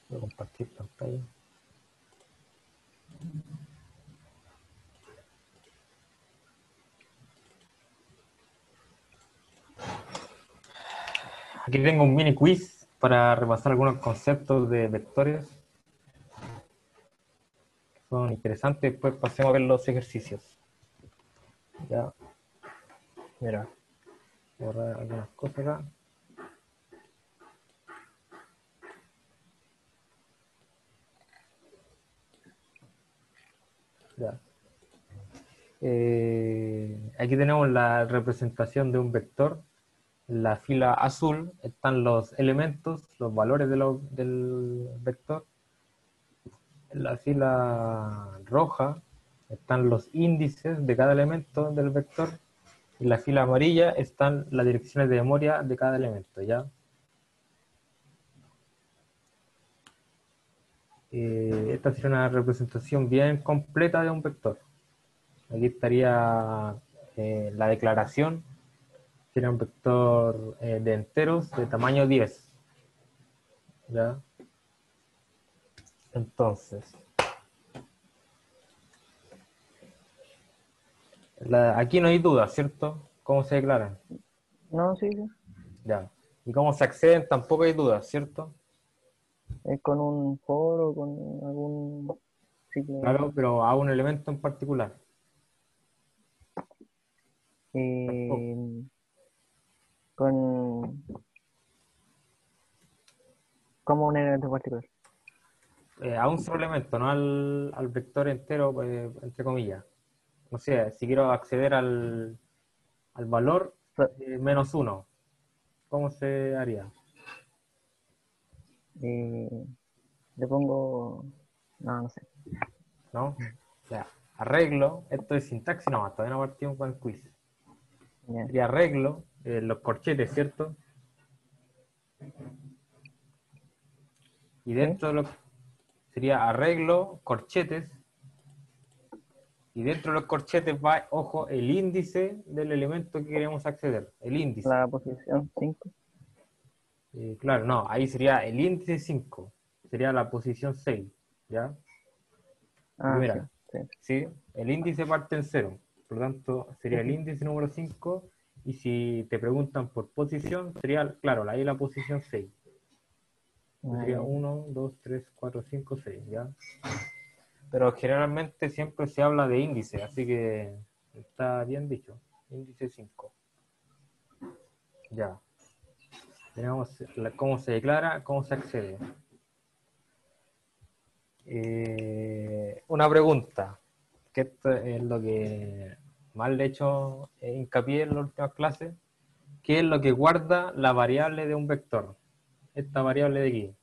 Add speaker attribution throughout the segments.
Speaker 1: Voy a compartir pantalla. Aquí tengo un mini quiz para repasar algunos conceptos de vectores. Son interesantes. Después pasemos a ver los ejercicios. Ya. Mira. Voy a borrar algunas cosas acá. Ya. Aquí tenemos la representación de un vector. En la fila azul están los elementos, los valores del vector. En la fila roja están los índices de cada elemento del vector. En la fila amarilla están las direcciones de memoria de cada elemento, ¿ya? Esta sería una representación bien completa de un vector. Aquí estaría la declaración, sería un vector de enteros de tamaño 10. ¿Ya? Entonces, aquí no hay duda, ¿cierto? ¿Cómo se declaran?
Speaker 2: No, sí, sí.
Speaker 1: Ya. Y cómo se acceden tampoco hay duda, ¿cierto?
Speaker 2: Es con un foro, con algún ciclo.
Speaker 1: Claro, pero a un elemento en particular. Tampoco.
Speaker 2: eh, con como un elemento particular.
Speaker 1: A un solo elemento, no al vector entero, entre comillas. O sea, si quiero acceder al valor
Speaker 2: So-
Speaker 1: menos 1, ¿cómo se haría?
Speaker 2: eh, le pongo. No, no sé.
Speaker 1: ¿No? O sea, arreglo, esto es sintaxis nomás, todavía no partimos con el quiz.
Speaker 2: Ya.
Speaker 1: Sería arreglo, los corchetes, ¿cierto? Y
Speaker 2: ¿Sí?
Speaker 1: dentro de lo sería arreglo, corchetes, y dentro de los corchetes va, ojo, el índice del elemento que queremos acceder, el índice.
Speaker 2: La posición 5.
Speaker 1: Claro, no, ahí sería el índice 5, sería la posición 6, ¿ya? Porque
Speaker 2: Ah, sí,
Speaker 1: mira,
Speaker 2: sí.
Speaker 1: ¿sí? El índice parte en 0, por lo tanto
Speaker 2: Sí,
Speaker 1: sería el
Speaker 2: sí.
Speaker 1: índice número 5, y si te preguntan por posición, sería, claro, ahí la posición 6.
Speaker 2: Ah,
Speaker 1: Sería
Speaker 2: ya.
Speaker 1: 1, 2, 3, 4, 5, 6, ¿ya? Pero generalmente siempre se habla de índice, así que está bien dicho. Índice 5. Ya. Tenemos cómo se declara, cómo se accede. Una pregunta, que esto es lo que más le he hecho hincapié en las últimas clases. ¿Qué es lo que guarda la variable de un vector? Esta variable de aquí.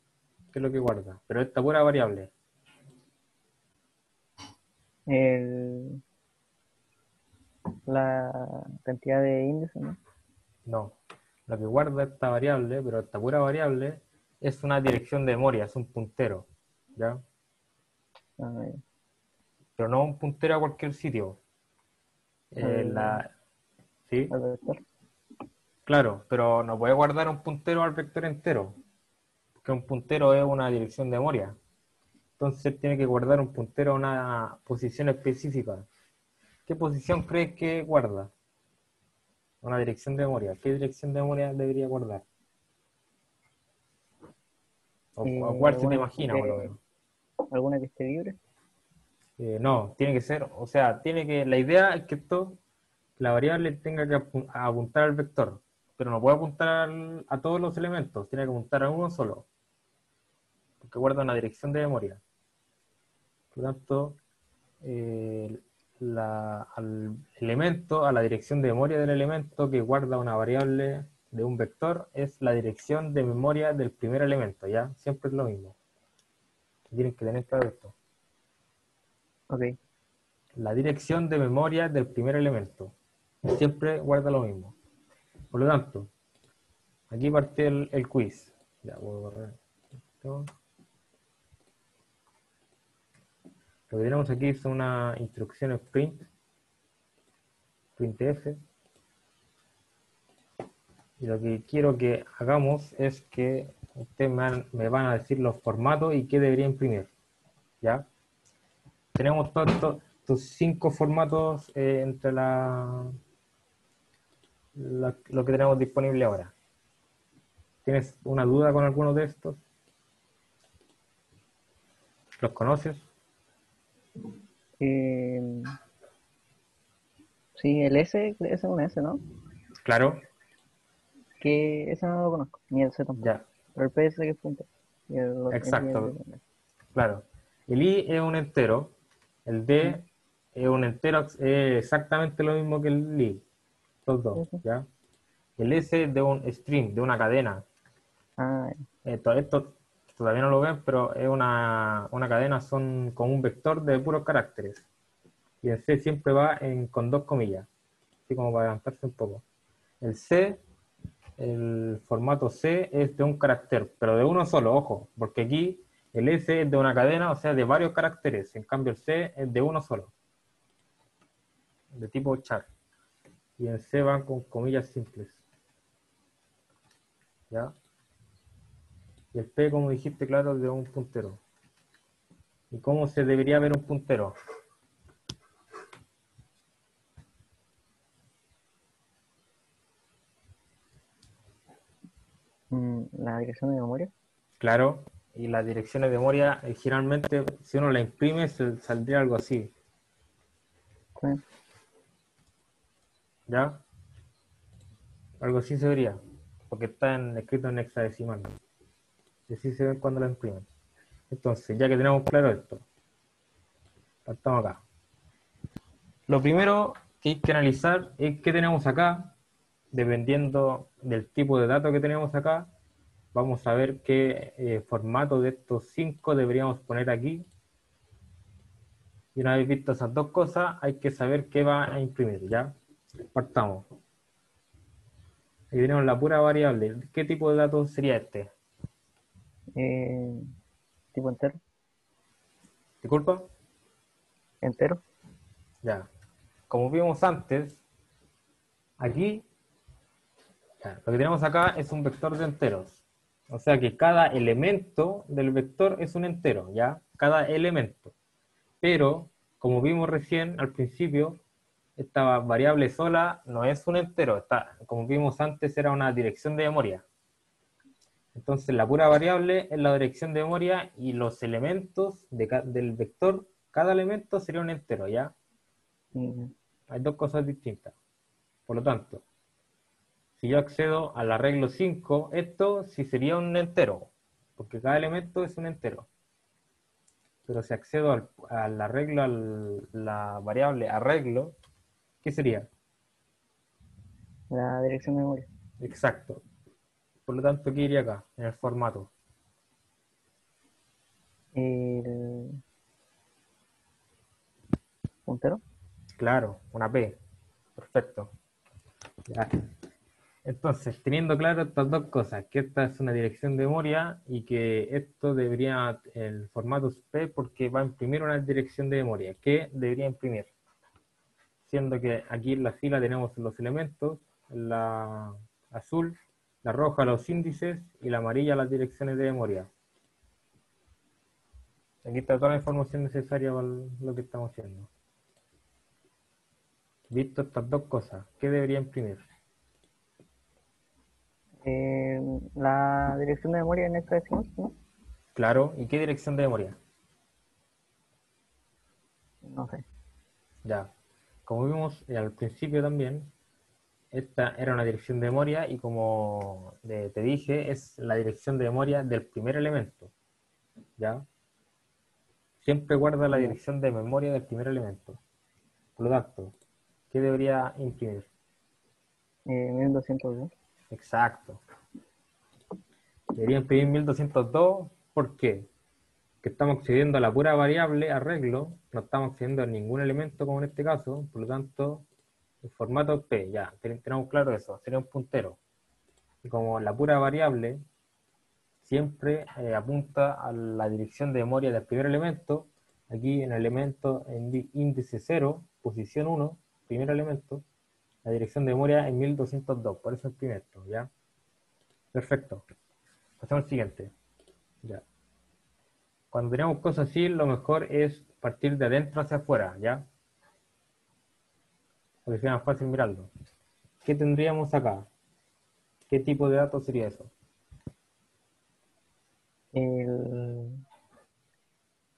Speaker 1: ¿Qué es lo que guarda? Pero esta pura variable.
Speaker 2: El, la cantidad de índices, ¿no?
Speaker 1: No. Lo que guarda esta variable, pero esta pura variable, es una dirección de memoria, es un puntero. ¿Ya?
Speaker 2: Ah, ya.
Speaker 1: Pero no un puntero a cualquier sitio.
Speaker 2: Al,
Speaker 1: ¿Sí?
Speaker 2: al vector.
Speaker 1: Claro, pero no puede guardar un puntero al vector entero, porque un puntero es una dirección de memoria. Entonces tiene que guardar un puntero a una posición específica. ¿Qué posición crees que guarda? Una dirección de memoria. ¿Qué dirección de memoria debería guardar? ¿O cuál se te
Speaker 2: Alguna
Speaker 1: imagina, por lo menos?
Speaker 2: alguna que esté libre.
Speaker 1: No, tiene que ser, o sea, la idea es que la variable tenga que apuntar al vector, pero no puede apuntar a todos los elementos, tiene que apuntar a uno solo, porque guarda una dirección de memoria. Por lo tanto, eh, al elemento, a la dirección de memoria del elemento que guarda una variable de un vector, es la dirección de memoria del primer elemento, ¿ya? Siempre es lo mismo. Tienen que tener claro esto.
Speaker 2: Ok.
Speaker 1: La dirección de memoria del primer elemento. Siempre guarda lo mismo. Por lo tanto, aquí parte el quiz. Ya, voy a borrar esto. Lo que tenemos aquí son una instrucción printf. Y lo que quiero que hagamos es que ustedes me van a decir los formatos y qué debería imprimir. ¿Ya? Tenemos todos estos 5 formatos entre lo que tenemos disponible ahora. ¿Tienes una duda con alguno de estos? ¿Los conoces?
Speaker 2: Eh, sí, el S, ese es un S, ¿no?
Speaker 1: Claro,
Speaker 2: Que ese no lo conozco, ni el C tampoco.
Speaker 1: ya,
Speaker 2: Pero el PS que es punto. Y el I es de
Speaker 1: exacto,
Speaker 2: punto.
Speaker 1: claro. El i es un entero, el
Speaker 2: Mm,
Speaker 1: d es un entero, es exactamente lo mismo que el i, los dos,
Speaker 2: sí, sí.
Speaker 1: ¿ya? El s es de un string, de una cadena.
Speaker 2: Ah,
Speaker 1: Esto todavía no lo ven, pero es una cadena, son como un vector de puros caracteres. Y el C siempre va con dos comillas, así como para adelantarse un poco. El C, el formato C es de un carácter, pero de uno solo, ojo, porque aquí el S es de una cadena, o sea, de varios caracteres. En cambio, el C es de uno solo, de tipo char. Y el C va con comillas simples. ¿Ya? Y el P, como dijiste, claro, es de un puntero. ¿Y cómo se debería ver un puntero?
Speaker 2: la dirección de memoria.
Speaker 1: Claro, y las direcciones de memoria, generalmente, si uno la imprime, saldría algo así.
Speaker 2: Sí.
Speaker 1: ¿Ya? Algo así se vería, porque está escrito en hexadecimal. Y así se ven cuando la imprimen. Entonces, ya que tenemos claro esto, estamos acá. Lo primero que hay que analizar es qué tenemos acá. Dependiendo del tipo de datos que tenemos acá, vamos a ver qué formato de estos 5 deberíamos poner aquí. Y una vez visto esas dos cosas, hay que saber qué va a imprimir, ¿ya? Partamos. Aquí tenemos la pura variable. ¿Qué tipo de datos sería este?
Speaker 2: Eh, tipo entero.
Speaker 1: ¿Disculpa?
Speaker 2: Entero.
Speaker 1: Ya. Como vimos antes, aquí, ya, lo que tenemos acá es un vector de enteros. O sea que cada elemento del vector es un entero, ¿ya? Cada elemento. Pero, como vimos recién al principio, esta variable sola no es un entero. Como vimos antes, era una dirección de memoria. Entonces, la pura variable es la dirección de memoria y los elementos del vector, cada elemento sería un entero, ¿ya?
Speaker 2: Mm,
Speaker 1: Hay dos cosas distintas. Por lo tanto, si yo accedo al arreglo 5, esto sí sería un entero, porque cada elemento es un entero. Pero si accedo al arreglo, a la variable arreglo, ¿qué sería?
Speaker 2: la dirección de memoria.
Speaker 1: Exacto. Por lo tanto, ¿qué iría acá? En el formato.
Speaker 2: El puntero.
Speaker 1: Claro, una P. Perfecto. Ya. Entonces, teniendo claro estas dos cosas, que esta es una dirección de memoria y que esto debería, el formato es P porque va a imprimir una dirección de memoria. ¿Qué debería imprimir? Siendo que aquí en la fila tenemos los elementos, la azul, la roja los índices y la amarilla las direcciones de memoria. Aquí está toda la información necesaria para lo que estamos haciendo. Visto estas dos cosas, ¿qué debería imprimir?
Speaker 2: Eh, la dirección de memoria en esta decimos, ¿no?
Speaker 1: Claro, ¿y qué dirección de memoria?
Speaker 2: No sé.
Speaker 1: Ya, como vimos al principio también, esta era una dirección de memoria y como te dije, es la dirección de memoria del primer elemento, ¿ya? Siempre guarda la
Speaker 2: Ya.
Speaker 1: dirección de memoria del primer elemento. Por lo tanto, ¿qué debería imprimir?
Speaker 2: 1202.
Speaker 1: Exacto. Debería imprimir 1202, ¿por qué? Que estamos accediendo a la pura variable arreglo, no estamos accediendo a ningún elemento como en este caso, por lo tanto, el formato P, ya, tenemos claro eso, sería un puntero. Y como la pura variable siempre apunta a la dirección de memoria del primer elemento, aquí en el elemento en índice 0, posición 1, primer elemento, La dirección de memoria es 1202, por eso el primero, ¿ya? Perfecto. Pasamos al siguiente. Ya. Cuando tenemos cosas así, lo mejor es partir de adentro hacia afuera, ¿ya? Porque sea más fácil mirarlo. ¿Qué tendríamos acá? ¿Qué tipo de datos sería eso?
Speaker 2: El,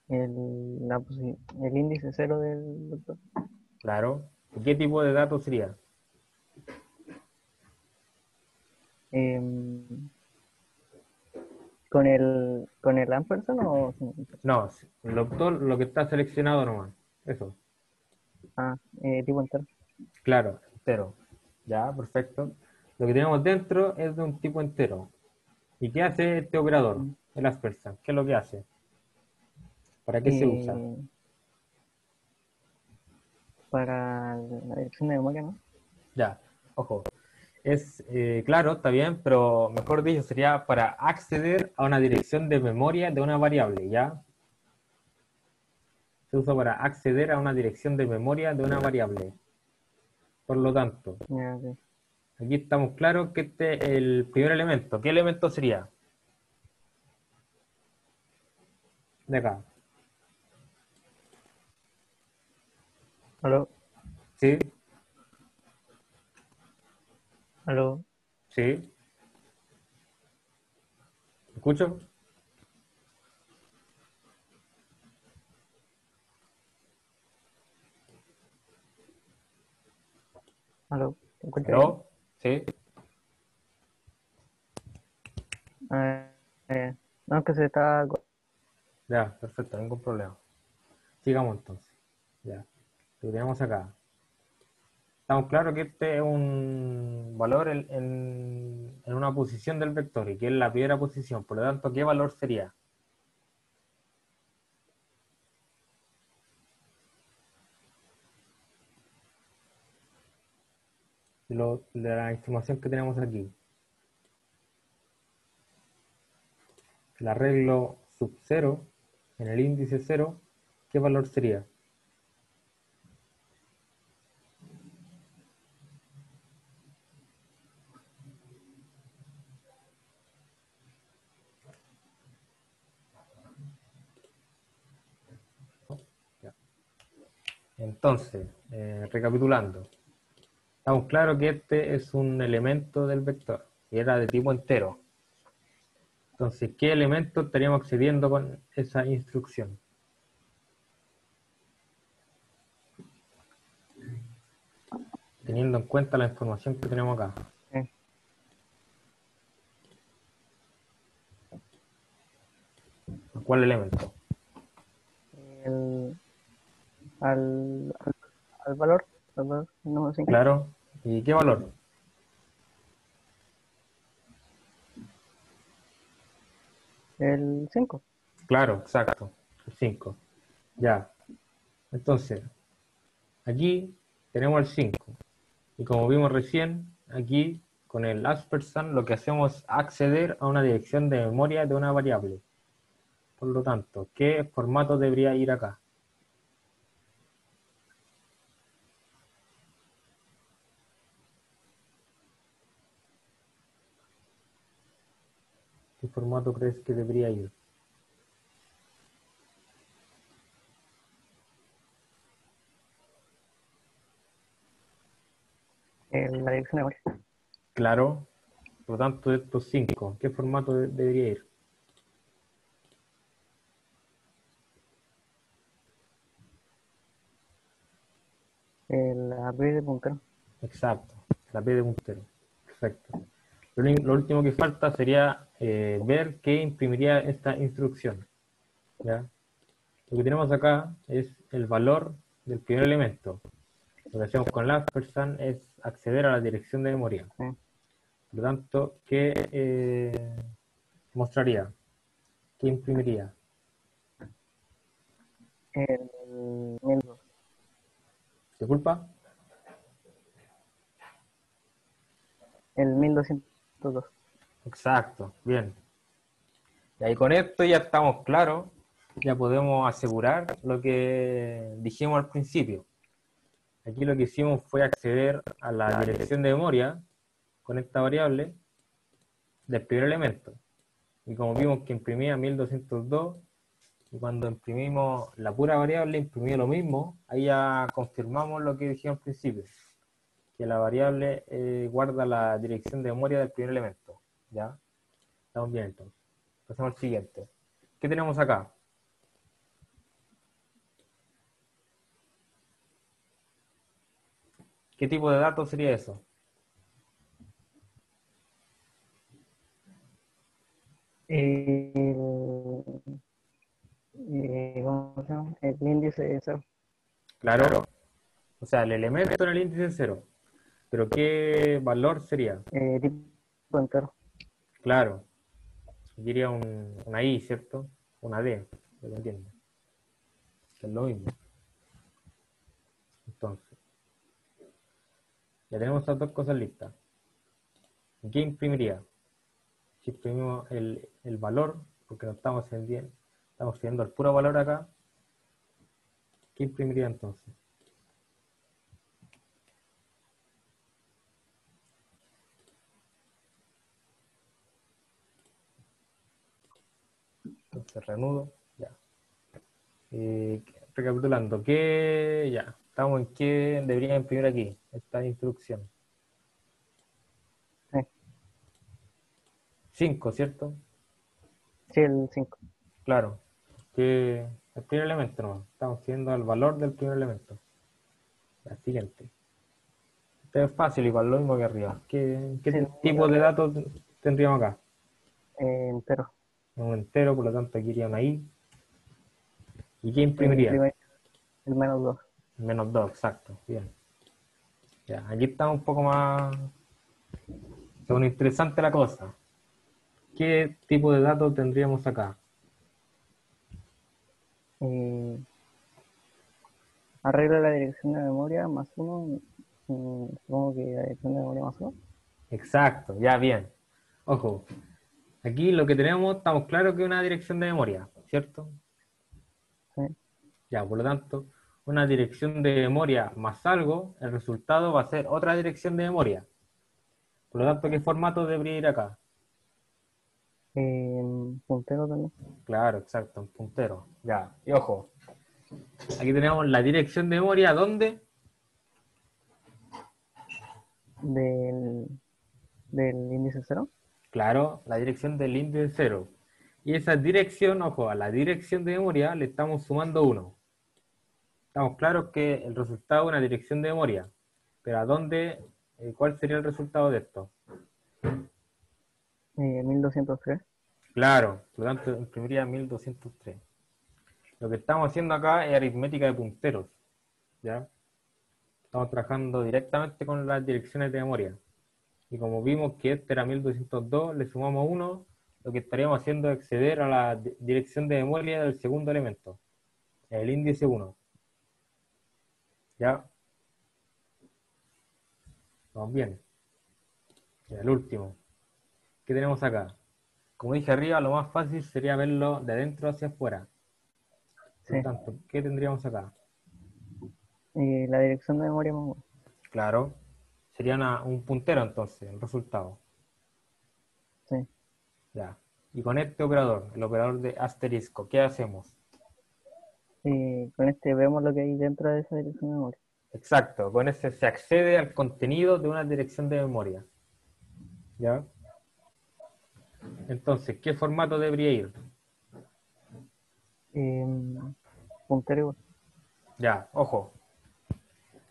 Speaker 2: el índice cero del doctor.
Speaker 1: Claro. ¿Y qué tipo de datos sería?
Speaker 2: Em, con el ampersand o sin ampersand?
Speaker 1: No, lo que está seleccionado nomás. Eso.
Speaker 2: Ah, tipo entero.
Speaker 1: Claro, entero. Ya, perfecto. Lo que tenemos dentro es de un tipo entero. ¿Y qué hace este operador?
Speaker 2: Mm.
Speaker 1: El aspersa. ¿Qué es lo que hace? ¿Para qué se usa?
Speaker 2: Eh, para la dirección de memoria, ¿no?
Speaker 1: Ya, ojo. Es claro, está bien, pero mejor dicho sería para acceder a una dirección de memoria de una variable, ¿ya? Se usa para acceder a una dirección de memoria de una variable. Por lo tanto,
Speaker 2: Ya, ok.
Speaker 1: aquí estamos claros que este es el primer elemento. ¿Qué elemento sería? De acá.
Speaker 2: Aló,
Speaker 1: ¿Sí?
Speaker 2: aló,
Speaker 1: ¿Sí? ¿Escucho?
Speaker 2: aló. ¿Te encuentras bien?
Speaker 1: ¿Aló? ¿Sí?
Speaker 2: Ah, no, es que se está...
Speaker 1: Ya, perfecto, ningún problema. Sigamos entonces. Ya. Lo que tenemos acá. Estamos claros que este es un valor en una posición del vector y que es la primera posición. Por lo tanto, ¿qué valor sería? De la información que tenemos aquí. El arreglo sub 0 en el índice 0, ¿qué valor sería? Ya. Entonces, recapitulando, estamos claros que este es un elemento del vector y era de tipo entero. Entonces, ¿qué elemento estaríamos accediendo con esa instrucción? Teniendo en cuenta la información que tenemos acá.
Speaker 2: eh,
Speaker 1: ¿Cuál elemento?
Speaker 2: el, al, al, al valor número 5.
Speaker 1: Claro. ¿Y qué valor?
Speaker 2: El 5.
Speaker 1: Claro, exacto. El 5. Ya. Entonces, aquí tenemos el 5. Y como vimos recién, aquí con el aspersan lo que hacemos es acceder a una dirección de memoria de una variable. Por lo tanto, ¿qué formato debería ir acá? ¿Qué formato crees que debería ir?
Speaker 2: La dirección de memoria.
Speaker 1: Claro. Por lo tanto, de estos 5, ¿qué formato debería ir?
Speaker 2: La B de puntero.
Speaker 1: Exacto. La P de puntero. Perfecto. Lo último que falta sería ver qué imprimiría esta instrucción. ¿Ya? Lo que tenemos acá es el valor del primer elemento. Lo que hacemos con el ampersand es acceder a la dirección de memoria.
Speaker 2: eh,
Speaker 1: Por lo tanto, ¿qué mostraría? ¿Qué imprimiría?
Speaker 2: el 1002.
Speaker 1: ¿Disculpa?
Speaker 2: El 1202.
Speaker 1: Exacto, bien. Y ahí con esto ya estamos claros, ya podemos asegurar lo que dijimos al principio. Aquí lo que hicimos fue acceder a la dirección de memoria con esta variable del primer elemento. Y como vimos que imprimía 1202, y cuando imprimimos la pura variable, imprimía lo mismo, ahí ya confirmamos lo que dijimos al principio, que la variable guarda la dirección de memoria del primer elemento. ¿Ya? Estamos bien entonces. Pasamos al siguiente. ¿Qué tenemos acá? ¿Qué tipo de datos sería eso?
Speaker 2: El, ¿cómo se llama? El índice de cero.
Speaker 1: Claro. O sea, el elemento en el índice es 0. Pero ¿qué valor sería?
Speaker 2: Tipo entero.
Speaker 1: Claro. Diría una I, ¿cierto? Una D, dependiendo. Que es lo mismo. Entonces, ya tenemos estas dos cosas listas. ¿Qué imprimiría? Si imprimimos el valor, porque no estamos viendo el puro valor acá, ¿qué imprimiría entonces? Entonces reanudo, ya. Recapitulando, ¿qué? Ya, estamos en qué debería imprimir aquí, esta instrucción.
Speaker 2: Sí,
Speaker 1: 5, ¿cierto?
Speaker 2: sí, el 5.
Speaker 1: Claro, que el primer elemento no, estamos viendo el valor del primer elemento. La siguiente. Este es fácil, igual lo mismo que arriba. ¿Qué
Speaker 2: Sí, lo mismo que
Speaker 1: tipo de
Speaker 2: arriba.
Speaker 1: datos tendríamos acá?
Speaker 2: Entero.
Speaker 1: Un entero, por lo tanto aquí iría una I. ¿Y qué imprimiría?
Speaker 2: Imprime el -2.
Speaker 1: Menos 2, exacto. Bien. Ya, aquí está un poco más. Según interesante la cosa. ¿Qué tipo de datos tendríamos acá?
Speaker 2: Eh, Arregla la dirección de memoria más uno. Supongo que la dirección de memoria más uno.
Speaker 1: Exacto, ya bien. Ojo, aquí lo que tenemos, estamos claros que es una dirección de memoria, ¿cierto?
Speaker 2: Sí.
Speaker 1: Ya, por lo tanto, una dirección de memoria más algo, el resultado va a ser otra dirección de memoria. Por lo tanto, ¿qué formato debería ir acá?
Speaker 2: Puntero también.
Speaker 1: Claro, exacto, un puntero. Ya, y ojo, aquí tenemos la dirección de memoria, ¿dónde?
Speaker 2: Del, del índice cero.
Speaker 1: Claro, la dirección del índice cero. Y esa dirección, ojo, a la dirección de memoria le estamos sumando 1. Estamos claros que el resultado es una dirección de memoria. Pero ¿a dónde? ¿Cuál sería el resultado de esto?
Speaker 2: 1203.
Speaker 1: Claro, por lo tanto imprimiría 1203. Lo que estamos haciendo acá es aritmética de punteros. ¿Ya? Estamos trabajando directamente con las direcciones de memoria. Y como vimos que este era 1202, le sumamos 1, lo que estaríamos haciendo es acceder a la dirección de memoria del segundo elemento, el índice 1. ¿Ya? Vamos bien. Y el último. ¿Qué tenemos acá? Como dije arriba, lo más fácil sería verlo de adentro hacia afuera. Por
Speaker 2: Sí.
Speaker 1: lo tanto, ¿qué tendríamos acá?
Speaker 2: La dirección de memoria más uno.
Speaker 1: Claro, sería un puntero entonces, el resultado.
Speaker 2: Sí.
Speaker 1: Ya. Y con este operador, el operador de asterisco, ¿qué hacemos?
Speaker 2: Con este vemos lo que hay dentro de esa dirección de memoria.
Speaker 1: Exacto, con ese se accede al contenido de una dirección de memoria. ¿Ya? Entonces, ¿qué formato debería ir?
Speaker 2: Eh, Puntero igual.
Speaker 1: Ya, ojo.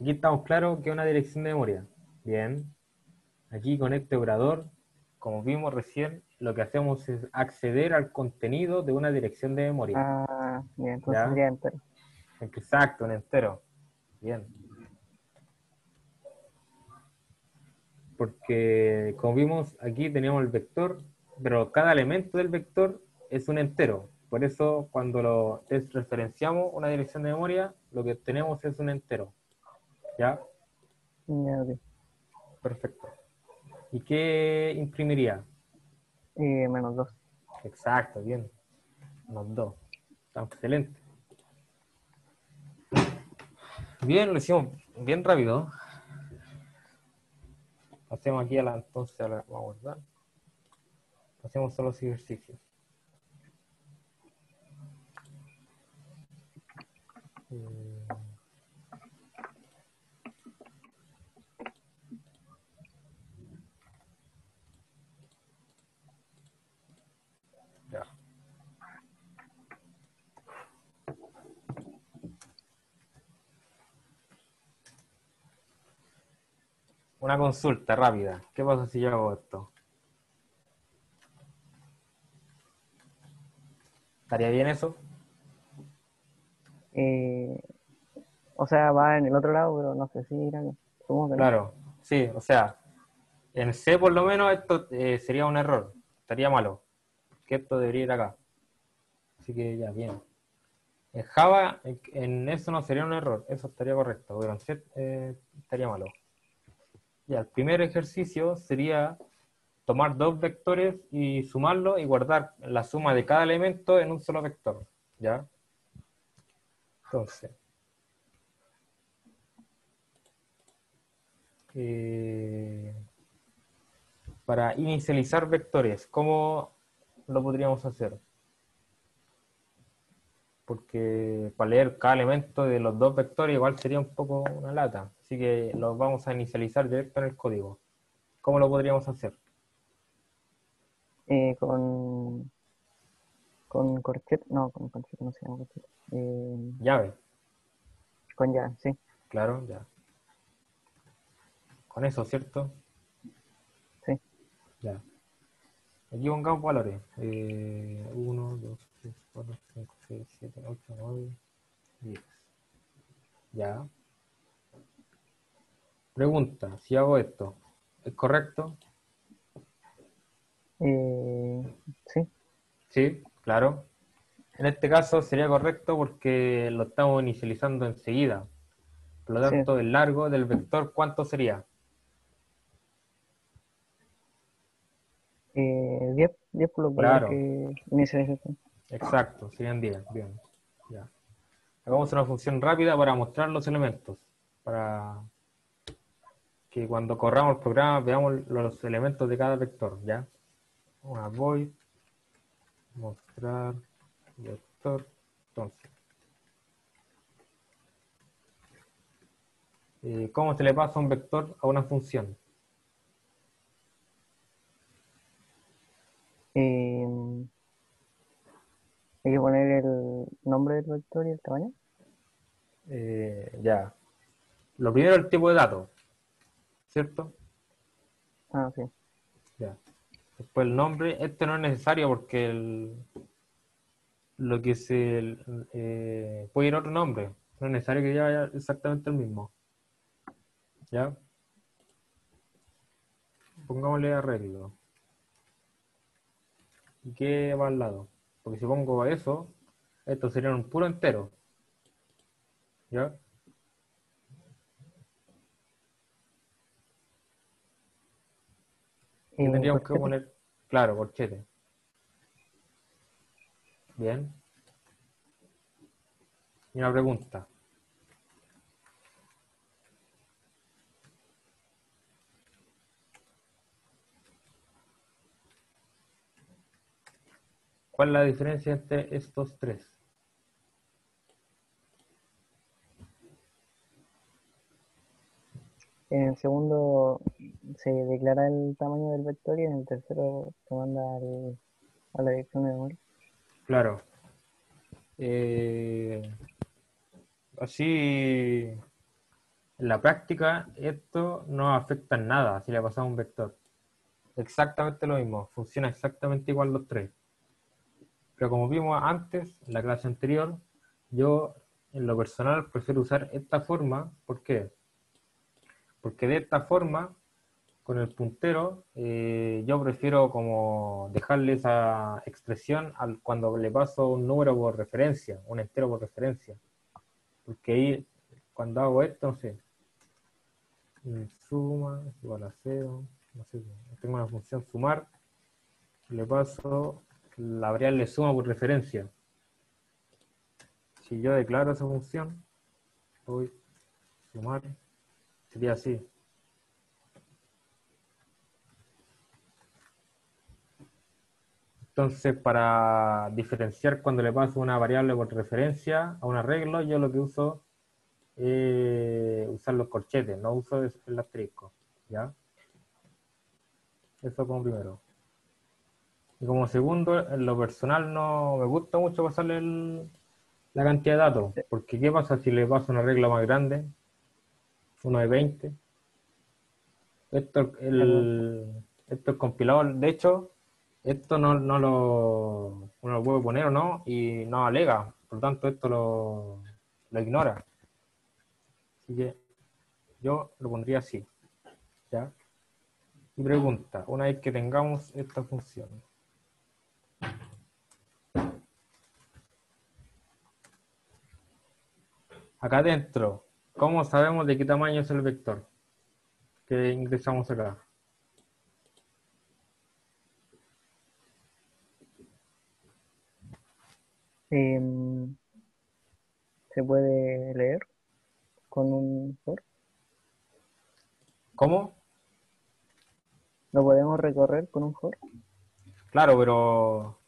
Speaker 1: Aquí estamos claros que es una dirección de memoria. Bien. Aquí con este operador, como vimos recién, lo que hacemos es acceder al contenido de una dirección de memoria.
Speaker 2: Ah, bien, entonces
Speaker 1: ¿Ya?
Speaker 2: sería entero.
Speaker 1: Exacto, un entero. Bien. Porque como vimos aquí teníamos el vector, pero cada elemento del vector es un entero. Por eso cuando lo desreferenciamos una dirección de memoria, lo que tenemos es un entero. ¿Ya?
Speaker 2: Ya, ok.
Speaker 1: Perfecto. ¿Y qué imprimiría?
Speaker 2: -2.
Speaker 1: Exacto, bien. Los dos. Está excelente. Bien, lo hicimos bien rápido. Hacemos aquí entonces, vamos a guardar. Hacemos solo los ejercicios. Ya. Una consulta rápida. ¿Qué pasa si yo hago esto? ¿Estaría bien eso?
Speaker 2: Eh, o sea, va en el otro lado, pero no sé si irá bien. Supongo que no.
Speaker 1: Claro, sí, o sea, en C por lo menos esto sería un error. Estaría malo. Que esto debería ir acá. Así que ya, bien. En Java, en eso no sería un error, eso estaría correcto, pero en C estaría malo. Ya, el primer ejercicio sería tomar dos vectores y sumarlos y guardar la suma de cada elemento en un solo vector. ¿Ya? Entonces, eh, para inicializar vectores, ¿cómo lo podríamos hacer? Porque para leer cada elemento de los dos vectores igual sería un poco una lata. Así que los vamos a inicializar directo en el código. ¿Cómo lo podríamos hacer?
Speaker 2: Eh, con, con corchete, no, con corchete no se llama corchete.
Speaker 1: Llave,
Speaker 2: Con ya, sí,
Speaker 1: claro, ya. Con eso, ¿cierto?
Speaker 2: sí.
Speaker 1: Ya. Aquí pongamos valores. 1, 2, 3, 4, 5, 6, 7, 8, 9, 10. Ya. Pregunta, si hago esto, ¿es correcto?
Speaker 2: Eh, sí,
Speaker 1: Sí, claro. En este caso sería correcto porque lo estamos inicializando enseguida. Por lo
Speaker 2: sí.
Speaker 1: tanto, el largo del vector, ¿cuánto sería?
Speaker 2: 10 por los valores
Speaker 1: Claro,
Speaker 2: que inicialización.
Speaker 1: exacto, serían 10. Bien, ya. Hagamos una función rápida para mostrar los elementos. Para que cuando corramos el programa veamos los elementos de cada vector, ¿ya? Una void, mostrar vector. Entonces, ¿cómo se le pasa un vector a una función?
Speaker 2: Eh, Hay que poner el nombre del vector y el tamaño.
Speaker 1: Ya. Lo primero el tipo de datos, ¿cierto?
Speaker 2: Ah, sí.
Speaker 1: Ya. Después el nombre, este no es necesario porque lo que se puede ir otro nombre, no es necesario que lleve exactamente el mismo. ¿Ya? Pongámosle arreglo. ¿Y qué va al lado? Porque si pongo eso, esto sería un puro entero. ¿Ya? ¿Qué tendríamos que
Speaker 2: Corchete.
Speaker 1: poner? Claro, corchete. Bien. Y una pregunta. ¿Cuál es la diferencia entre estos tres?
Speaker 2: En el segundo se declara el tamaño del vector y en el tercero se manda a la dirección de memoria.
Speaker 1: Claro. Eh, así, en la práctica, esto no afecta en nada si le pasamos un vector. Exactamente lo mismo, funciona exactamente igual los tres. Pero como vimos antes, en la clase anterior, yo en lo personal prefiero usar esta forma. ¿Por qué? Porque de esta forma, con el puntero, yo prefiero como dejarle esa expresión cuando le paso un número por referencia, un entero por referencia. Porque ahí, cuando hago esto, no sé, suma es igual a cero, no sé, tengo una función sumar, le paso la variable suma por referencia. Si yo declaro esa función, voy Sumar sería así. Entonces, para diferenciar cuando le paso una variable por referencia a un arreglo, yo lo que uso es usar los corchetes, no uso el asterisco. ¿Ya? Eso como primero. Y como segundo, en lo personal no me gusta mucho pasarle la cantidad de datos, porque ¿qué pasa si le paso una regla más grande? Uno de 20. Esto,
Speaker 2: Claro.
Speaker 1: esto es compilador, de hecho, esto uno lo puede poner o no y no alega, por lo tanto esto lo ignora. Así que yo lo pondría así, ¿ya? Y pregunta, una vez que tengamos esta función, acá adentro, ¿cómo sabemos de qué tamaño es el vector que ingresamos acá?
Speaker 2: Em, Se puede leer con un for.
Speaker 1: ¿Cómo?
Speaker 2: Lo podemos recorrer con un for.
Speaker 1: Claro, pero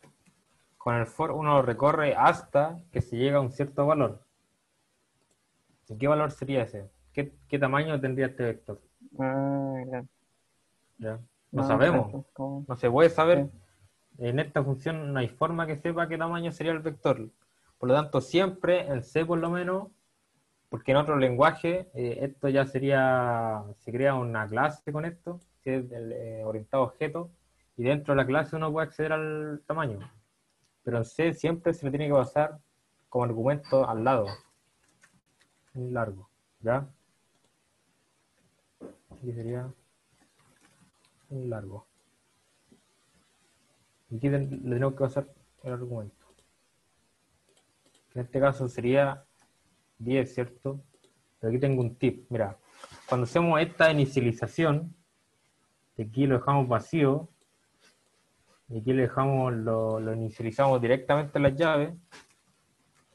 Speaker 1: con el for uno lo recorre hasta que se llega a un cierto valor. ¿Y qué valor sería ese? ¿Qué tamaño tendría este vector?
Speaker 2: Ah, ya.
Speaker 1: ¿Ya? No
Speaker 2: No,
Speaker 1: sabemos,
Speaker 2: exacto. Como,
Speaker 1: no se puede
Speaker 2: sí.
Speaker 1: saber. En esta función no hay forma que sepa qué tamaño sería el vector. Por lo tanto, siempre en C por lo menos, porque en otro lenguaje esto ya sería, se crea una clase con esto, que es el orientado a objeto, y dentro de la clase uno puede acceder al tamaño. Pero en C siempre se le tiene que pasar como argumento al lado, en largo. ¿Ya? Aquí sería un largo. Y aquí le tenemos que pasar el argumento. En este caso sería 10, ¿cierto? Pero aquí tengo un tip. Mira, cuando hacemos esta inicialización, aquí lo dejamos vacío, y aquí le dejamos, lo inicializamos directamente en las llaves,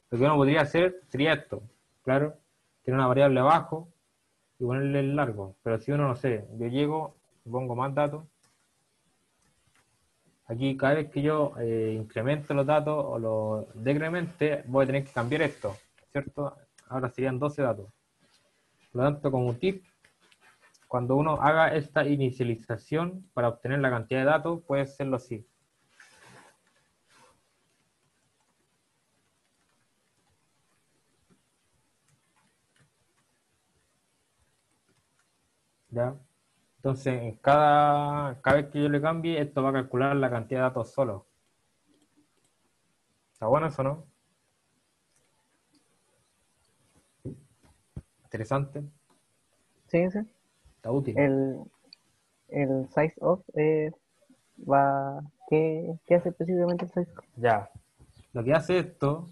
Speaker 1: lo que uno podría hacer sería esto, claro, tener una variable abajo y ponerle el largo. Pero si uno, no sé, yo llego, pongo más datos, aquí cada vez que yo incremento los datos o los decremente, voy a tener que cambiar esto, ¿cierto? Ahora serían 12 datos. Por lo tanto, como tip, cuando uno haga esta inicialización para obtener la cantidad de datos, puede hacerlo así. ¿Ya? Entonces, cada vez que yo le cambie, esto va a calcular la cantidad de datos solo. ¿Está bueno eso, no? Interesante.
Speaker 2: Sí, sí.
Speaker 1: Está útil.
Speaker 2: El, el size of va. ¿Qué hace específicamente el size of?
Speaker 1: Ya. Lo que hace esto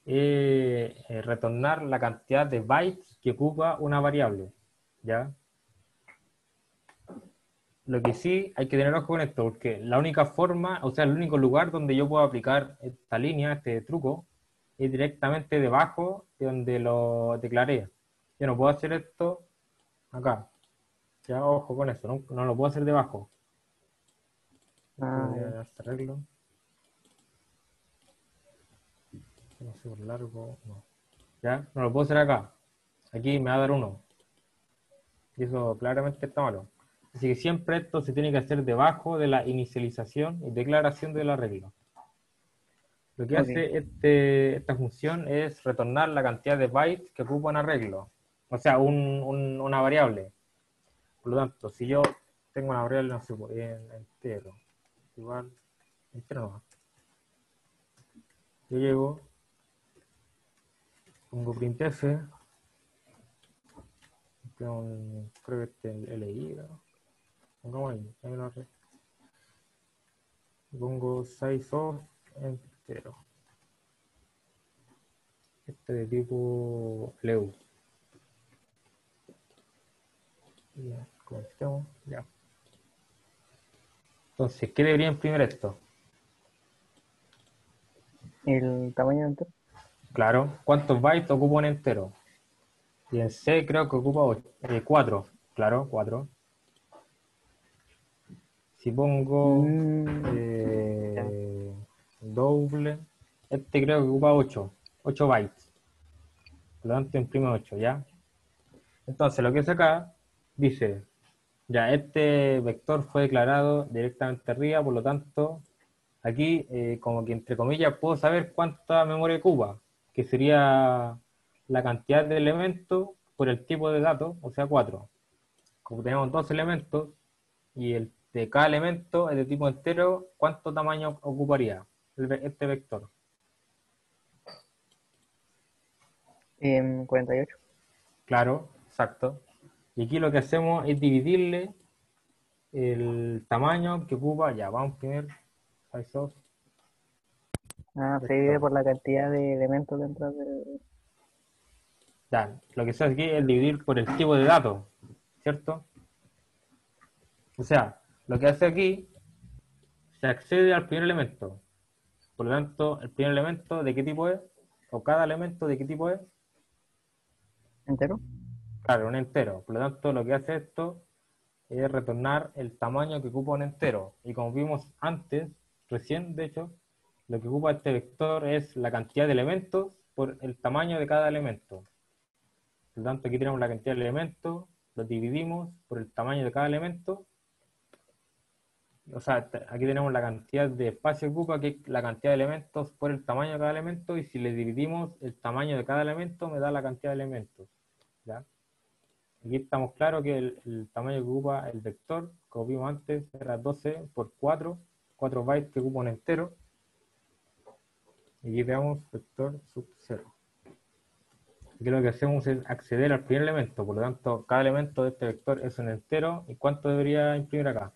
Speaker 1: es retornar la cantidad de bytes que ocupa una variable. ¿Ya? Lo que sí hay que tener ojo con esto, porque la única forma, o sea, el único lugar donde yo puedo aplicar esta línea, este truco, es directamente debajo de donde lo declaré. Yo no puedo hacer esto acá. Ya, ojo con eso, no lo puedo hacer debajo. Esto
Speaker 2: Ah,
Speaker 1: debería
Speaker 2: ya.
Speaker 1: darse arreglo. No sé, por largo, no. Ya, no lo puedo hacer acá. Aquí me va a dar uno. Y eso claramente está malo. Así que siempre esto se tiene que hacer debajo de la inicialización y declaración del arreglo. Lo que
Speaker 2: Ok.
Speaker 1: hace esta función es retornar la cantidad de bytes que ocupa un arreglo. O sea, una variable. Por lo tanto, si yo tengo una variable, no sé, entero, igual, entero no. Yo llego, pongo printf, creo que este es LI, ¿no? Pongamos ahí lo pongo size of entero. Este de tipo leu. Ya, conectemos, ya. Entonces, ¿qué debería imprimir esto?
Speaker 2: El tamaño entero.
Speaker 1: Claro, ¿cuántos bytes ocupa un entero? Y en C creo que ocupa 4. Claro, 4. Si pongo
Speaker 2: Mm, ya,
Speaker 1: doble, este creo que ocupa 8 bytes. Por lo tanto, imprime 8, ¿ya? Entonces, lo que es acá, dice, ya, este vector fue declarado directamente arriba, por lo tanto, aquí, como que entre comillas, puedo saber cuánta memoria ocupa, que sería la cantidad de elementos por el tipo de dato, o sea, 4. Como tenemos dos elementos, y el de cada elemento es de tipo entero, ¿cuánto tamaño ocuparía este vector?
Speaker 2: 48.
Speaker 1: Claro, exacto. Y aquí lo que hacemos es dividirle el tamaño que ocupa, ya, vamos primero, size of
Speaker 2: Ah, se divide
Speaker 1: vector.
Speaker 2: por la cantidad de elementos dentro del...
Speaker 1: Ya, lo que se hace aquí es dividir por el tipo de dato, ¿cierto? O sea, lo que hace aquí, se accede al primer elemento. Por lo tanto, el primer elemento, ¿de qué tipo es? O cada elemento, ¿de qué tipo es?
Speaker 2: ¿Entero?
Speaker 1: Claro, un entero. Por lo tanto, lo que hace esto es retornar el tamaño que ocupa un entero. Y como vimos antes, recién de hecho, lo que ocupa este vector es la cantidad de elementos por el tamaño de cada elemento. Por lo tanto, aquí tenemos la cantidad de elementos, lo dividimos por el tamaño de cada elemento. O sea, aquí tenemos la cantidad de espacio que ocupa, que es la cantidad de elementos por el tamaño de cada elemento, y si le dividimos el tamaño de cada elemento, me da la cantidad de elementos. ¿Ya? Aquí estamos claros que el tamaño que ocupa el vector, como vimos antes, era 12 por 4 bytes que ocupa un entero. Y aquí veamos vector sub 0. Aquí lo que hacemos es acceder al primer elemento, por lo tanto, cada elemento de este vector es un entero. ¿Y cuánto debería imprimir acá?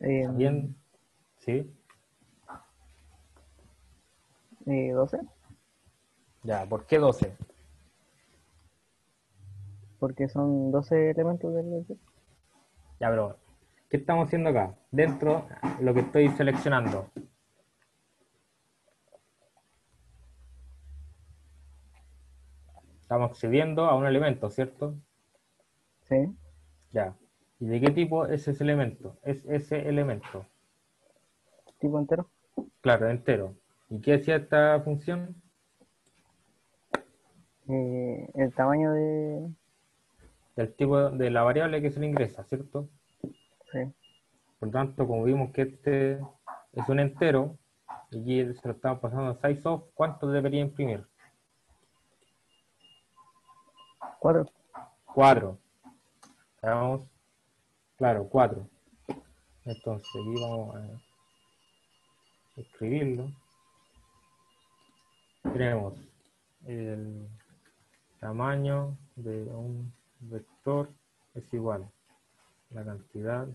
Speaker 2: Em,
Speaker 1: Bien, ¿sí?
Speaker 2: 12,
Speaker 1: Ya, ¿por qué 12?
Speaker 2: porque son 12 elementos del vector.
Speaker 1: Ya, pero, ¿qué estamos haciendo acá? Dentro, lo que estoy seleccionando. Estamos accediendo a un elemento, ¿cierto?
Speaker 2: Sí,
Speaker 1: Ya. ¿Y de qué tipo es ese elemento? Es ese elemento.
Speaker 2: tipo entero.
Speaker 1: Claro, entero. ¿Y qué hacía esta función?
Speaker 2: El tamaño de...
Speaker 1: Del tipo de la variable que se le ingresa, ¿cierto?
Speaker 2: Sí,
Speaker 1: Por lo tanto, como vimos que este es un entero, y aquí se lo estamos pasando a sizeof, ¿cuánto debería imprimir?
Speaker 2: 4.
Speaker 1: 4. Vamos, claro, 4. Entonces, aquí vamos a escribirlo. Tenemos el tamaño de un vector es igual a la cantidad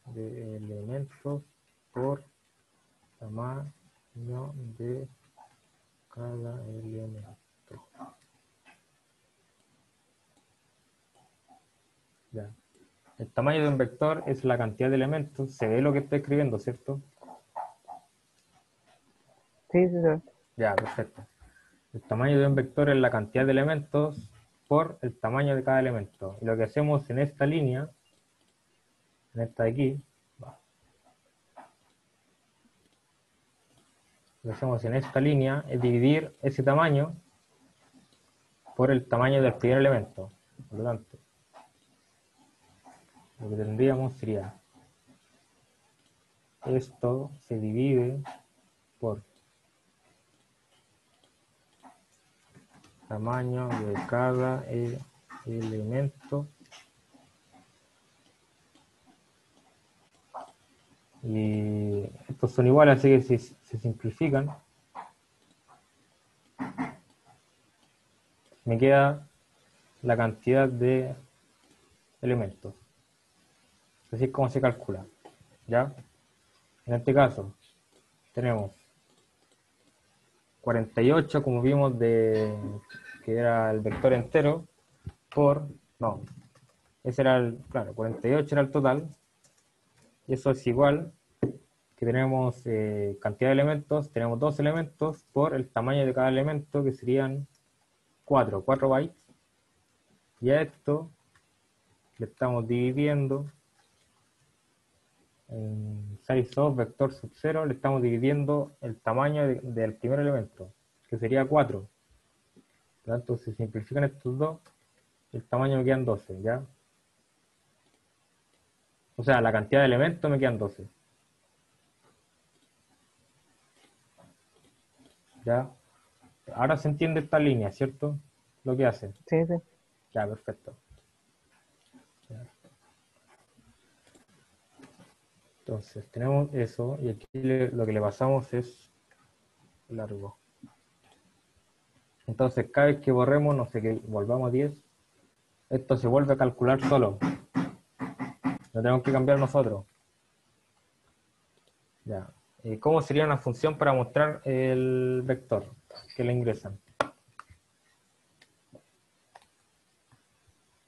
Speaker 1: de elementos por tamaño de cada elemento. Ya. El tamaño de un vector es la cantidad de elementos. Se ve lo que está escribiendo, ¿cierto?
Speaker 2: Sí, sí, sí.
Speaker 1: Ya, perfecto. El tamaño de un vector es la cantidad de elementos por el tamaño de cada elemento. Y lo que hacemos en esta línea, en esta de aquí, lo que hacemos en esta línea es dividir ese tamaño por el tamaño del primer elemento. Por lo tanto, lo que tendríamos sería esto se divide por tamaño de cada elemento, y estos son iguales, así que se simplifican, me queda la cantidad de elementos. Así es como se calcula. ¿Ya? En este caso tenemos 48, como vimos, que era el vector entero, por, no, ese era el, claro, 48 era el total, Y eso es igual que tenemos cantidad de elementos, tenemos dos elementos por el tamaño de cada elemento, que serían 4 bytes. Y a esto le estamos dividiendo en size2 vector sub 0, le estamos dividiendo el tamaño del primer elemento, que sería 4. Por lo tanto, se simplifican estos dos, el tamaño me quedan 12, ¿ya? O sea, la cantidad de elementos me quedan 12. ¿Ya? Ahora se entiende esta línea, ¿cierto? Lo que hace.
Speaker 2: Sí, sí.
Speaker 1: Ya, perfecto. Ya. Entonces, tenemos eso, y aquí lo que le pasamos es largo. Entonces, cada vez que borremos, no sé, que volvamos a 10, esto se vuelve a calcular solo. Lo tenemos que cambiar nosotros. Ya. ¿Cómo sería una función para mostrar el vector que le ingresan?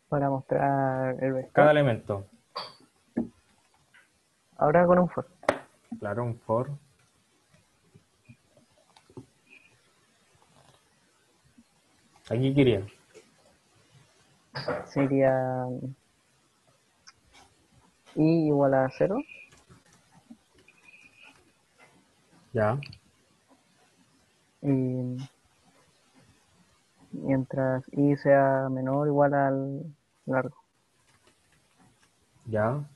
Speaker 2: Para mostrar el
Speaker 1: Cada
Speaker 2: vector.
Speaker 1: elemento.
Speaker 2: Ahora con un for.
Speaker 1: Claro, un for. Aquí quería.
Speaker 2: Sería i igual a 0.
Speaker 1: Ya.
Speaker 2: Y mientras i sea menor o igual al largo.
Speaker 1: Ya.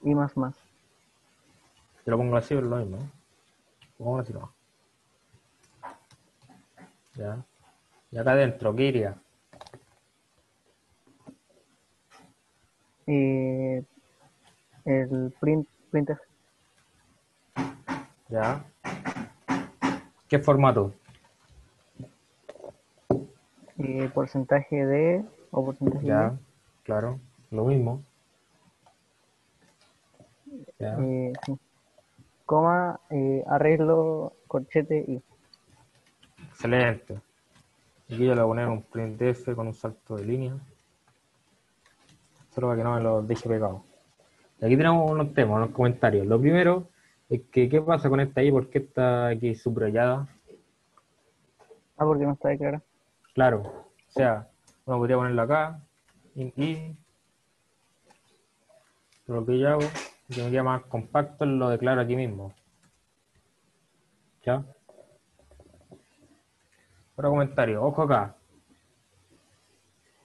Speaker 2: I más más.
Speaker 1: Yo lo pongo así, pero lo mismo. Pongo así nomás. Ya. Y acá adentro, ¿qué iría?
Speaker 2: Y el printf.
Speaker 1: Ya. ¿Qué formato?
Speaker 2: Y porcentaje de o porcentaje y.
Speaker 1: Ya. Claro. Lo mismo. Ya.
Speaker 2: Sí. Coma, arreglo, corchete y.
Speaker 1: Excelente. Aquí yo le voy a poner un printf con un salto de línea. Solo para que no me lo deje pegado. Y aquí tenemos unos temas, unos comentarios. Lo primero es que, ¿qué pasa con esta I? ¿Por qué está aquí subrayada?
Speaker 2: Ah, porque no está declarado.
Speaker 1: Claro. O sea, uno podría ponerlo acá. Y lo que yo hago, que me queda más compacto, lo declaro aquí mismo. ¿Ya? Otro comentario. Ojo acá.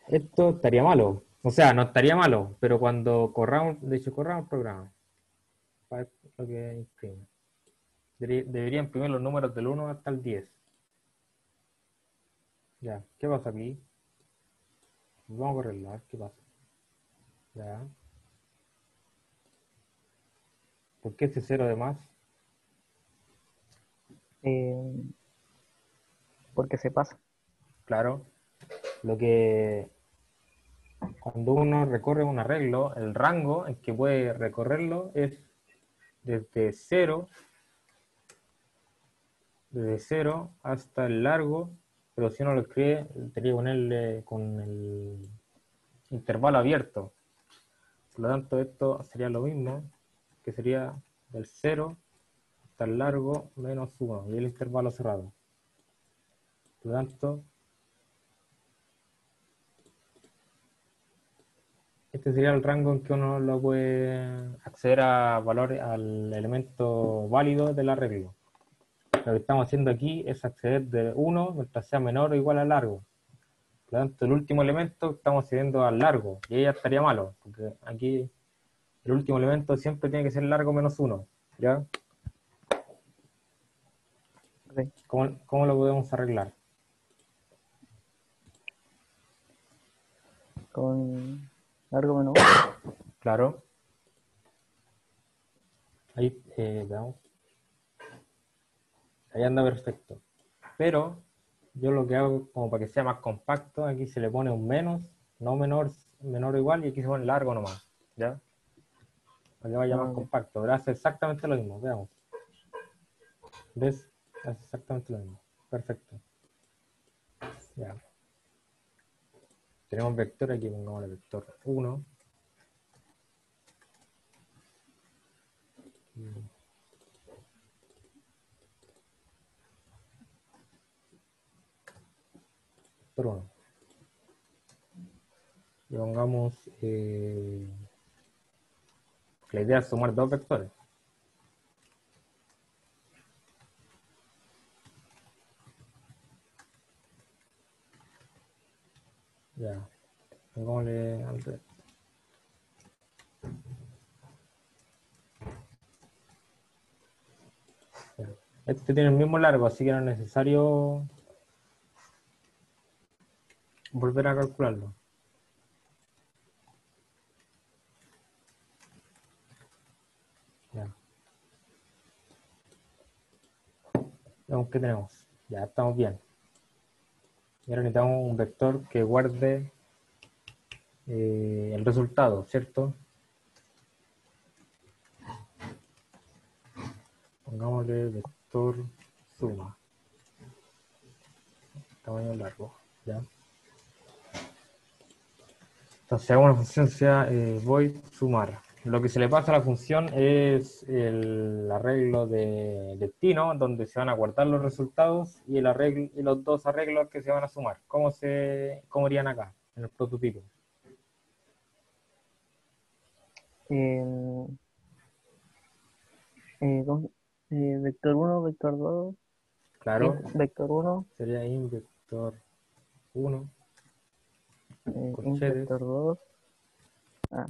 Speaker 1: Esto estaría malo. O sea, no estaría malo, pero cuando corramos, de hecho, corramos el programa, para ver lo que imprime. Debería imprimir los números del 1 hasta el 10. Ya, ¿qué pasa aquí? Vamos a correrla, a ver qué pasa. Ya. ¿Por qué ese 0 de más?
Speaker 2: Eh, porque se pasa.
Speaker 1: Claro, lo que cuando uno recorre un arreglo, el rango en que puede recorrerlo es desde 0, hasta el largo, pero si uno lo escribe, tendría que ponerle con el intervalo abierto. Por lo tanto, esto sería lo mismo, que sería del 0 hasta el largo menos 1, y el intervalo cerrado. Por lo tanto, este sería el rango en que uno lo puede acceder a valores, al elemento válido del arreglo. Lo que estamos haciendo aquí es acceder de 1 mientras sea menor o igual a largo. Por lo tanto, el último elemento estamos accediendo al largo, y ahí ya estaría malo, porque aquí el último elemento siempre tiene que ser largo menos 1. ¿Ya?
Speaker 2: Ok.
Speaker 1: ¿Cómo lo podemos arreglar?
Speaker 2: Con largo menos 1.
Speaker 1: Claro, ahí veamos. Ahí anda perfecto. Pero yo lo que hago, como para que sea más compacto, aquí se le pone un menos, no menor, menor o igual, y aquí se pone largo nomás. ¿Ya? Para que vaya más
Speaker 2: Ok.
Speaker 1: compacto. Pero hace exactamente lo mismo, veamos. ¿Ves? Hace exactamente lo mismo. Perfecto. Ya. Tenemos vector, aquí pongamos el vector 1. Vector 1. Y pongamos la idea es sumar dos vectores. Ya. Pongámosle al este tiene el mismo largo, así que no es necesario volver a calcularlo. Ya. Veamos qué tenemos. Ya estamos bien. Y ahora necesitamos un vector que guarde el resultado, ¿cierto? Pongámosle vector suma. Tamaño largo. ¿Ya? Entonces, hago una función sea void sumar. Lo que se le pasa a la función es el arreglo de destino, donde se van a guardar los resultados y el arreglo, y los dos arreglos que se van a sumar. ¿Cómo irían acá, en el prototipo?
Speaker 2: Eh, ¿cómo? Vector 1, vector 2, int
Speaker 1: Claro,
Speaker 2: vector 1,
Speaker 1: sería in vector 1,
Speaker 2: int
Speaker 1: corchetes,
Speaker 2: vector 2,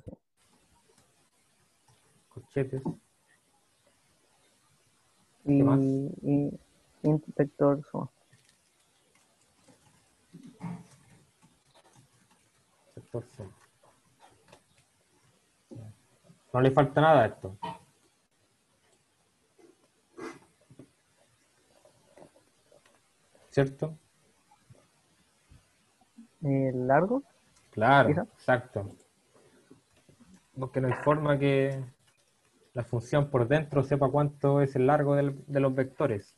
Speaker 2: sí.
Speaker 1: corchetes, ¿qué más?
Speaker 2: y int vector suma.
Speaker 1: Vector suma. No le falta nada a esto, ¿cierto?
Speaker 2: Largo,
Speaker 1: Claro,
Speaker 2: quizá.
Speaker 1: exacto. Porque no hay forma que la función por dentro sepa cuánto es el largo de los vectores.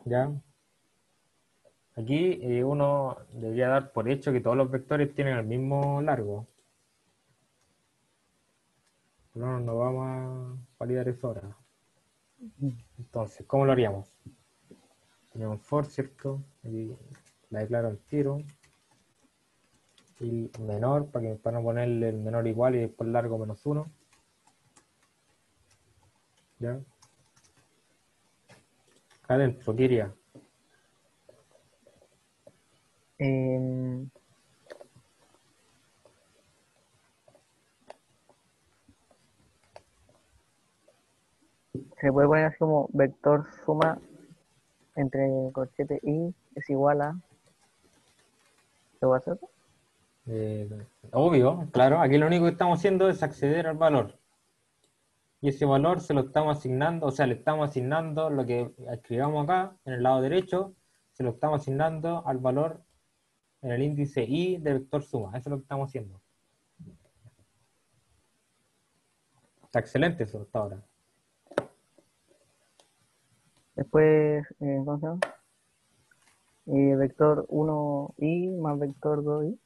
Speaker 1: ¿Ya? Aquí uno debería dar por hecho que todos los vectores tienen el mismo largo. No vamos a validar eso ahora. Entonces, ¿cómo lo haríamos? Tenemos for, ¿cierto? Y la declaro al tiro. Y menor, para no ponerle el menor igual y después largo menos 1. ¿Ya? Acá adentro, ¿qué iría?
Speaker 2: Em, Se puede poner así como vector suma entre corchete y es igual a. ¿Lo voy a hacer?
Speaker 1: Eh, Obvio, claro. Aquí lo único que estamos haciendo es acceder al valor. Y ese valor se lo estamos asignando, o sea, le estamos asignando lo que escribamos acá, en el lado derecho, se lo estamos asignando al valor en el índice i de vector suma. Eso es lo que estamos haciendo. Está excelente eso hasta ahora.
Speaker 2: Después, ¿cómo se llama? Vector 1i más vector 2i.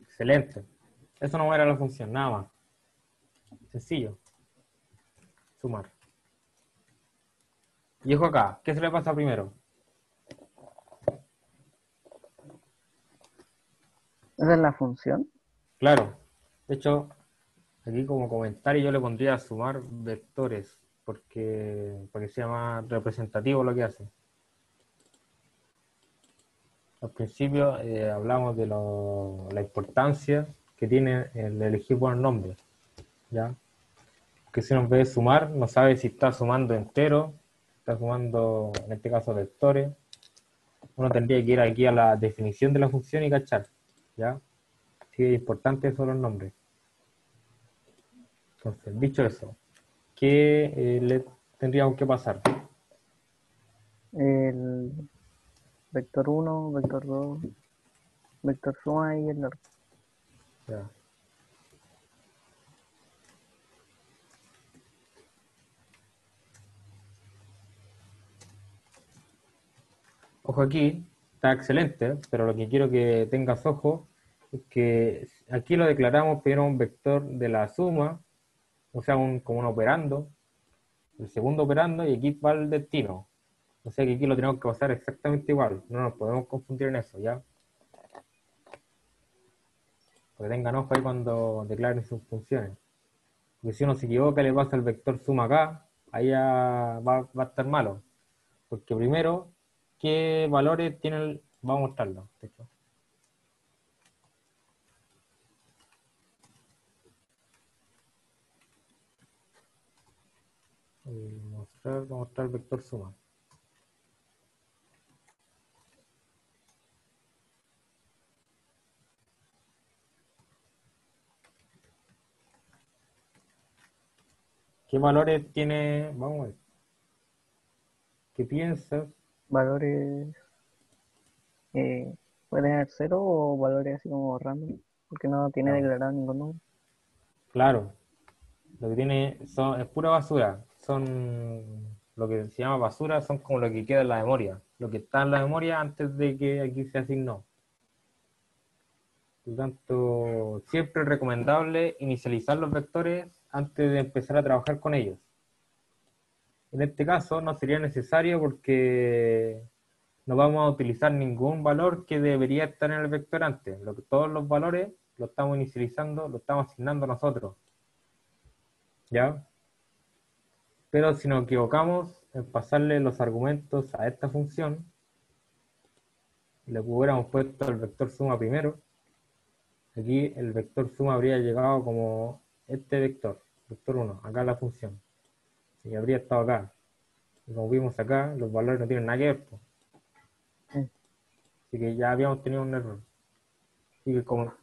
Speaker 1: Excelente. Eso no era la función, nada más. Sencillo. Sumar. Y ojo acá, ¿qué se le pasa primero?
Speaker 2: Esa es la función.
Speaker 1: Claro. De hecho, aquí como comentario yo le pondría sumar vectores, porque para que sea más representativo lo que hace. Al principio hablamos de la importancia que tiene el elegir buenos nombres, ¿ya? Que si uno en vez de sumar, no sabe si está sumando entero, está sumando, en este caso, vectores. Uno tendría que ir aquí a la definición de la función y cachar, ¿ya? Sí, es importante eso los nombres. Entonces, dicho eso, ¿qué le tendríamos que pasar?
Speaker 2: El vector 1, vector 2, vector suma y el largo.
Speaker 1: Ya. Ojo aquí, está excelente, pero lo que quiero que tengas ojo es que aquí lo declaramos primero un vector de la suma, o sea, como un operando, el segundo operando, y aquí va el destino. O sea que aquí lo tenemos que pasar exactamente igual, no nos podemos confundir en eso, ¿ya? Porque tengan ojo ahí cuando declaren sus funciones. Porque si uno se equivoca, le pasa el vector suma acá, ahí ya va a estar malo. Porque primero, ¿qué valores tiene el...? Vamos a mostrarlo, de hecho. Mostrar el vector suma. ¿Qué valores tiene? Vamos a ver. ¿Qué piensas?
Speaker 2: Valores, eh, puede tener cero o valores así como random, porque no tiene
Speaker 1: No,
Speaker 2: declarado ningún número.
Speaker 1: claro, lo que tiene es pura basura. Son lo que se llama basura, son como lo que queda en la memoria. Lo que está en la memoria antes de que aquí se asignó. Por lo tanto, siempre es recomendable inicializar los vectores antes de empezar a trabajar con ellos. En este caso no sería necesario porque no vamos a utilizar ningún valor que debería estar en el vector antes. Todos los valores los estamos inicializando, los estamos asignando nosotros. ¿Ya? Pero si nos equivocamos en pasarle los argumentos a esta función, le hubiéramos puesto el vector suma primero, aquí el vector suma habría llegado como este vector 1, acá la función. Y habría estado acá. Y como vimos acá, los valores no tienen nada que ver, pues.
Speaker 2: Mm.
Speaker 1: Así que ya habíamos tenido un error. Así que como,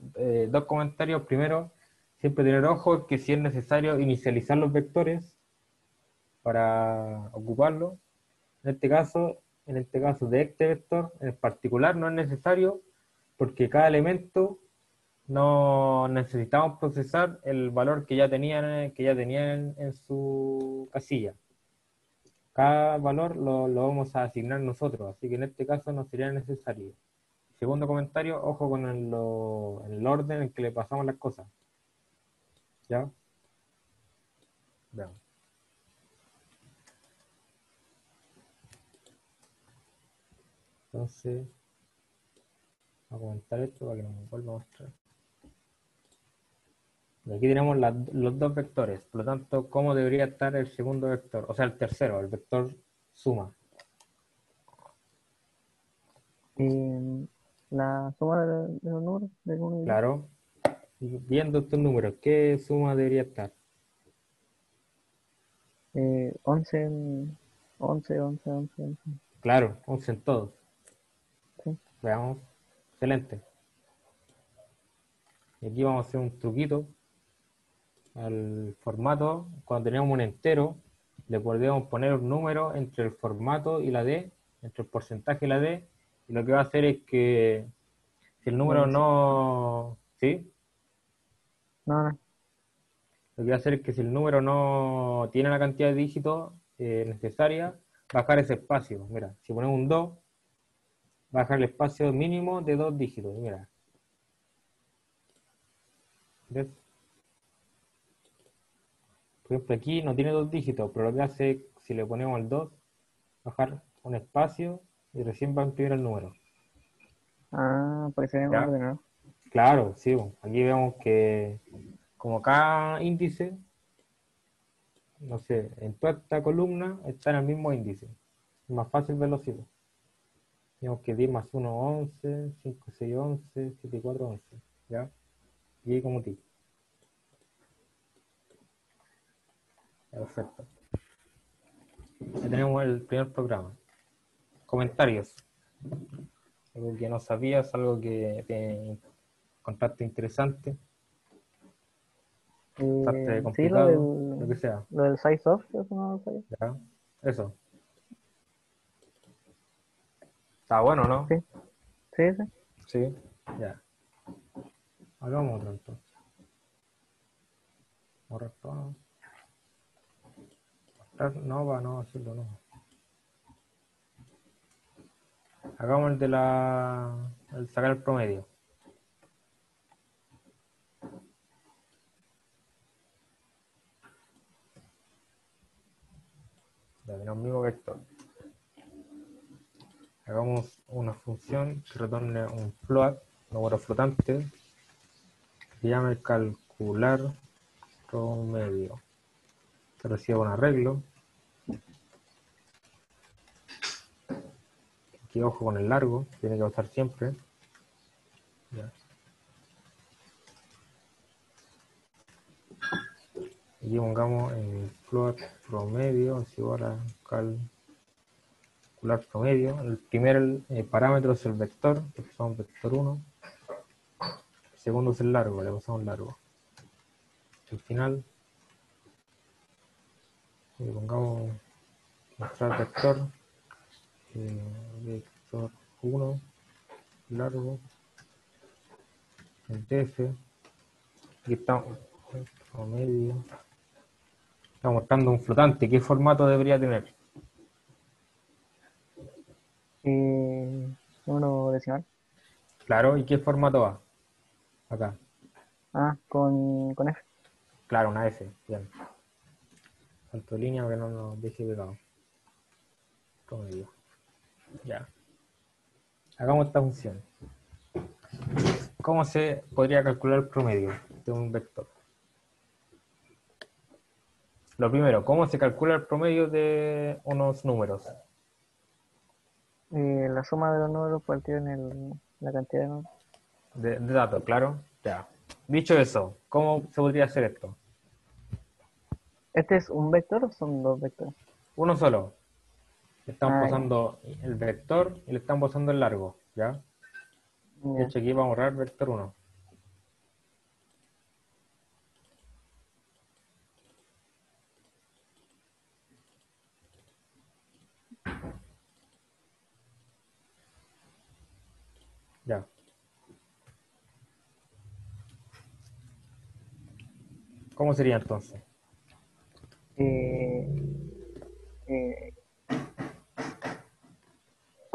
Speaker 1: dos comentarios. Primero, siempre tener ojo que si es necesario inicializar los vectores para ocuparlo. En este caso de este vector en particular no es necesario porque cada elemento no necesitamos procesar el valor que ya tenían en su casilla. Cada valor lo vamos a asignar nosotros, así que en este caso no sería necesario. Segundo comentario, ojo con el orden en que le pasamos las cosas. ¿Ya? Veamos. Entonces, voy a comentar esto para que no me vuelva a mostrar. Y aquí tenemos los dos vectores, por lo tanto, ¿cómo debería estar el segundo vector? O sea, el tercero, el vector suma.
Speaker 2: Y la suma de los números, del 1 y 10,
Speaker 1: Claro. Y viendo estos números, ¿qué suma debería estar?
Speaker 2: 11, 11, 11, 11, 11.
Speaker 1: Claro, 11 en todos.
Speaker 2: Sí.
Speaker 1: Veamos. Excelente. Y aquí vamos a hacer un truquito al formato. Cuando tenemos un entero, le podemos poner un número entre el formato y la D, entre el porcentaje y la D, y lo que va a hacer es que si el número
Speaker 2: Sí.
Speaker 1: no... ¿Sí?
Speaker 2: No, no.
Speaker 1: Lo que va a hacer es que si el número no tiene la cantidad de dígitos necesaria, bajar ese espacio. Mira, si ponemos un 2, bajar el espacio mínimo de 2 dígitos. Mira, ¿ves? Por ejemplo, aquí no tiene 2 dígitos, pero lo que hace es, si le ponemos el 2, bajar un espacio y recién va a imprimir el número.
Speaker 2: Ah, porque se ve en
Speaker 1: ¿Ya?
Speaker 2: orden, ¿no?
Speaker 1: Claro, sí. Aquí vemos que como cada índice, no sé, en toda esta columna está en el mismo índice. Es más fácil verlo así. Tenemos que 10 más 1, 11, 5, 6, 11, 7, 4, 11. ¿Ya? Y ahí como ti. Perfecto. Ya tenemos el primer programa. Comentarios. Algo que no sabías, algo que te encontraste interesante, encontraste
Speaker 2: Sí,
Speaker 1: complicado, lo que sea.
Speaker 2: lo del size off, eso no lo sabía.
Speaker 1: ¿Ya? Eso. Está bueno, ¿no?
Speaker 2: Sí, sí, sí.
Speaker 1: Sí. Ya. Hagamos otro entonces. Borrar todo. No, va, no, hacerlo no. Hagamos el de el sacar el promedio. Ya tenemos el mismo vector. Hagamos una función que retorne un float, un número flotante, que se llame calcular promedio. Se recibe un arreglo. Aquí ojo con el largo, tiene que usar siempre. Ya. Aquí pongamos en float promedio es igual a calcular promedio. El primer parámetro es el vector, le pasamos vector 1. El segundo es el largo, le pasamos largo. Al final, pongamos mostrar vector, vector 1, largo, en TF. Aquí estamos, promedio. Estamos mostrando un flotante. ¿Qué formato debería tener?
Speaker 2: Número decimal.
Speaker 1: Claro, ¿y qué formato va? Acá.
Speaker 2: Ah, con F.
Speaker 1: Claro, una F. Bien. Salto de línea para que no nos deje pegado. Promedio. Ya. Hagamos esta función. ¿Cómo se podría calcular el promedio de un vector? Lo primero, ¿cómo se calcula el promedio de unos números?
Speaker 2: La suma de los números partido en la cantidad de números.
Speaker 1: De datos, claro. Ya. Dicho eso, ¿cómo se podría hacer esto?
Speaker 2: ¿Este es un vector o son dos vectores?
Speaker 1: Uno solo. Le estamos
Speaker 2: Ah, ya.
Speaker 1: pasando el vector y le estamos pasando el largo. ¿Ya? De
Speaker 2: Ya.
Speaker 1: hecho, aquí vamos a borrar vector 1. Ya. ¿Cómo sería entonces?
Speaker 2: Eh,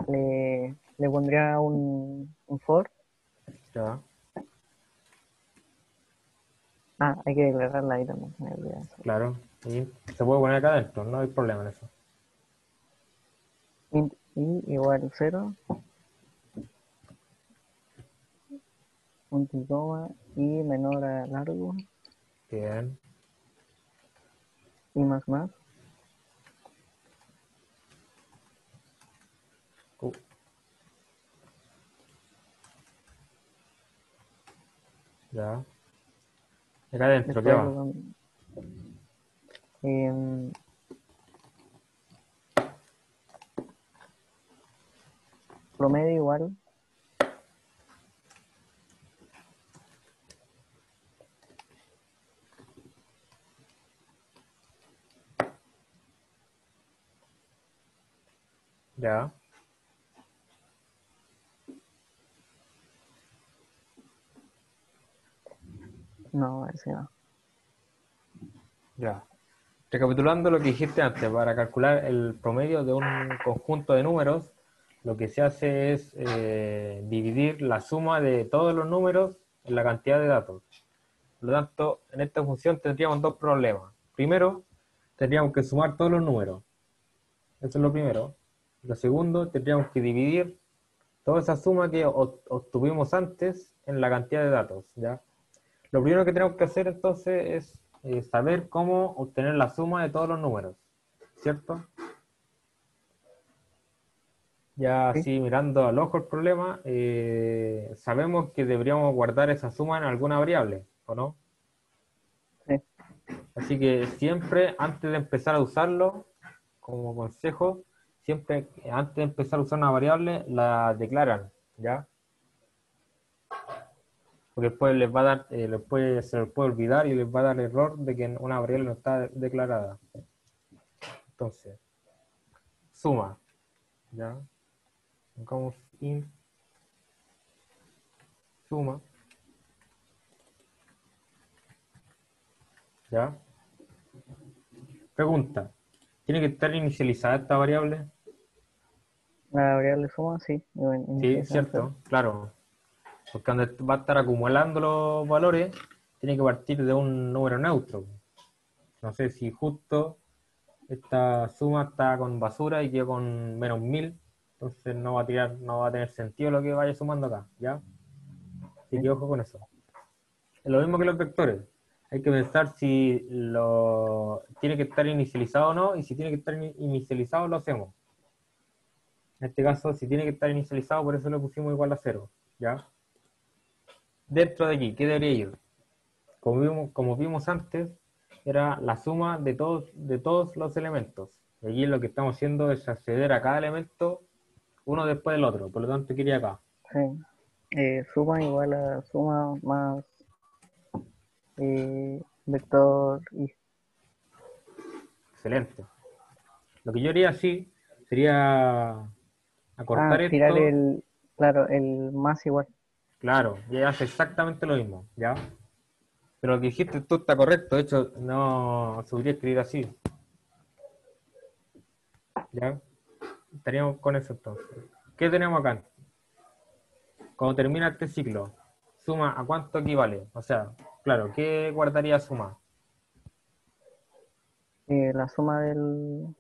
Speaker 2: eh, le pondría un for.
Speaker 1: Ya.
Speaker 2: Ah, hay que declararla ahí también. Me olvidé eso.
Speaker 1: Claro. Y se puede poner acá adentro, no hay problema en eso.
Speaker 2: Int i igual 0, punto y coma, y menor a largo,
Speaker 1: Bien.
Speaker 2: y más.
Speaker 1: Uh, ya. Acá adentro, ¿qué
Speaker 2: Después le
Speaker 1: va?
Speaker 2: em, promedio igual,
Speaker 1: Ya.
Speaker 2: no, ese no.
Speaker 1: Ya. Recapitulando lo que dijiste antes, para calcular el promedio de un conjunto de números, lo que se hace es dividir la suma de todos los números en la cantidad de datos. Por lo tanto, en esta función tendríamos dos problemas. Primero, tendríamos que sumar todos los números. Eso es lo primero. Lo segundo, tendríamos que dividir toda esa suma que obtuvimos antes en la cantidad de datos, ¿ya? Lo primero que tenemos que hacer entonces es saber cómo obtener la suma de todos los números, ¿cierto? Ya
Speaker 2: ¿Sí?
Speaker 1: así mirando al ojo el problema, sabemos que deberíamos guardar esa suma en alguna variable, ¿o no?
Speaker 2: Sí.
Speaker 1: Así que siempre antes de empezar a usarlo, como consejo, siempre antes de empezar a usar una variable, la declaran, ¿ya? Porque después les va a dar, se les puede olvidar y les va a dar error de que una variable no está declarada. Entonces, suma, ¿ya? Pongamos int suma, ¿ya? Pregunta, ¿tiene que estar inicializada esta variable?
Speaker 2: La variable suma, sí,
Speaker 1: Sí,
Speaker 2: inicializa en cero.
Speaker 1: cierto, claro. Porque donde va a estar acumulando los valores, tiene que partir de un número neutro. No sé si justo esta suma está con basura y quedó con -1000, entonces no va a tirar, no va a tener sentido lo que vaya sumando acá, ¿ya? Así
Speaker 2: ¿Sí?
Speaker 1: que ojo con eso. Es lo mismo que los vectores. Hay que pensar si lo tiene que estar inicializado o no, y si tiene que estar inicializado lo hacemos. En este caso, si tiene que estar inicializado, por eso lo pusimos igual a 0, ¿ya? Dentro de aquí, ¿qué debería ir? Como vimos antes, era la suma de todos los elementos. Y aquí lo que estamos haciendo es acceder a cada elemento uno después del otro. Por lo tanto, quería acá.
Speaker 2: Sí. Suma igual a suma más vector y
Speaker 1: Excelente. Lo que yo haría así sería acortar
Speaker 2: tirar
Speaker 1: esto.
Speaker 2: claro, el más igual.
Speaker 1: Claro, y hace exactamente lo mismo, ¿ya? Pero lo que dijiste tú está correcto. De hecho, no se podría escribir así, ¿ya? Estaríamos con eso entonces. ¿Qué tenemos acá? Cuando termina este ciclo, ¿suma a cuánto equivale? O sea, claro, ¿qué guardaría suma?
Speaker 2: La suma del,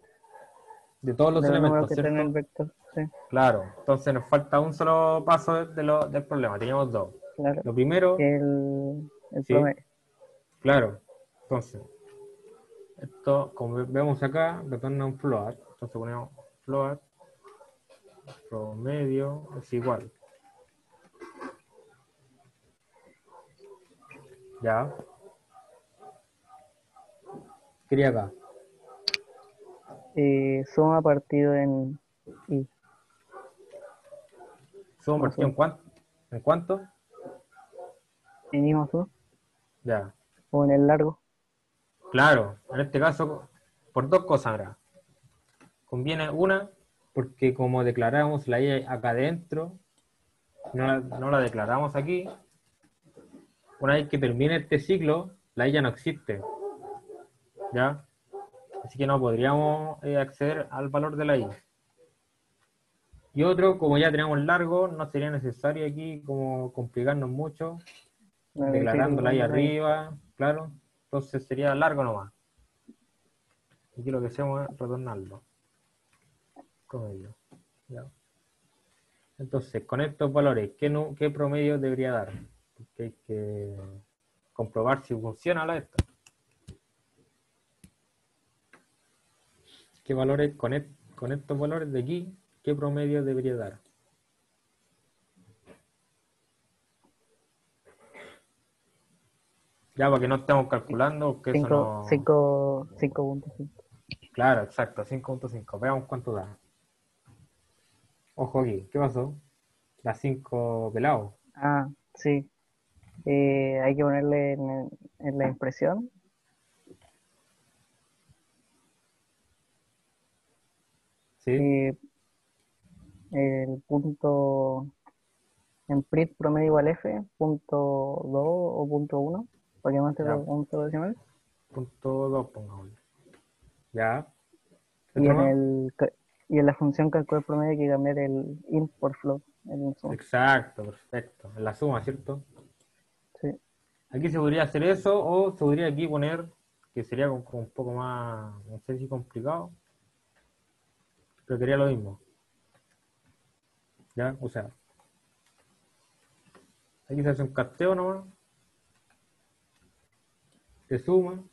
Speaker 1: De todos los
Speaker 2: de los números
Speaker 1: elementos,
Speaker 2: que está en el
Speaker 1: ¿cierto?
Speaker 2: vector. Sí,
Speaker 1: Claro, entonces nos falta un solo paso del problema, teníamos dos.
Speaker 2: claro.
Speaker 1: Lo primero,
Speaker 2: Que el
Speaker 1: sí,
Speaker 2: promedio.
Speaker 1: claro. Entonces, esto, como vemos acá, retorna un float. Entonces ponemos float, promedio, es igual. Ya, quería acá.
Speaker 2: Suma partido en i
Speaker 1: ¿Suma
Speaker 2: más
Speaker 1: partido
Speaker 2: 1.
Speaker 1: en cuánto? ¿En cuánto?
Speaker 2: En i más 1
Speaker 1: Ya,
Speaker 2: o en el largo.
Speaker 1: claro, en este caso, por dos cosas ahora. Conviene una, porque como declaramos la I acá adentro, no la declaramos aquí, una vez que termine este ciclo, la I ya no existe, ¿ya? Así que no podríamos acceder al valor de la I. Y otro, como ya tenemos largo, no sería necesario aquí como complicarnos mucho,
Speaker 2: Claro, y seguir
Speaker 1: declarándola ahí
Speaker 2: ocupando la i.
Speaker 1: arriba, claro. Entonces sería largo nomás. Aquí lo que hacemos es retornarlo, como ello, ¿ya? Entonces, con estos valores, ¿qué promedio debería dar? Porque hay que comprobar si funciona la esta. ¿Qué valores, con estos valores de aquí, qué promedio debería dar? Ya, para que no estemos calculando, que eso
Speaker 2: 5,
Speaker 1: no...
Speaker 2: 5, 5.5.
Speaker 1: Claro, exacto, 5.5. Veamos cuánto da. Ojo aquí, ¿qué pasó? Da 5 pelados.
Speaker 2: Sí. Hay que ponerle en la impresión
Speaker 1: ¿Sí?
Speaker 2: eh, el punto en print promedio igual f, punto 2 o punto 1, para que mate
Speaker 1: Ya,
Speaker 2: un solo decimal.
Speaker 1: punto 2 pongámosle. Ya. ¿Qué
Speaker 2: Y
Speaker 1: otro
Speaker 2: en
Speaker 1: más?
Speaker 2: y en la función calcular promedio hay que cambiar el int por float, el suma.
Speaker 1: Exacto, perfecto. En la suma, ¿cierto?
Speaker 2: Sí,
Speaker 1: Aquí se podría hacer eso o se podría aquí poner, que sería como un poco más, no sé si complicado, pero quería lo mismo. ¿Ya? O sea, aquí se hace un casteo nomás, se suma,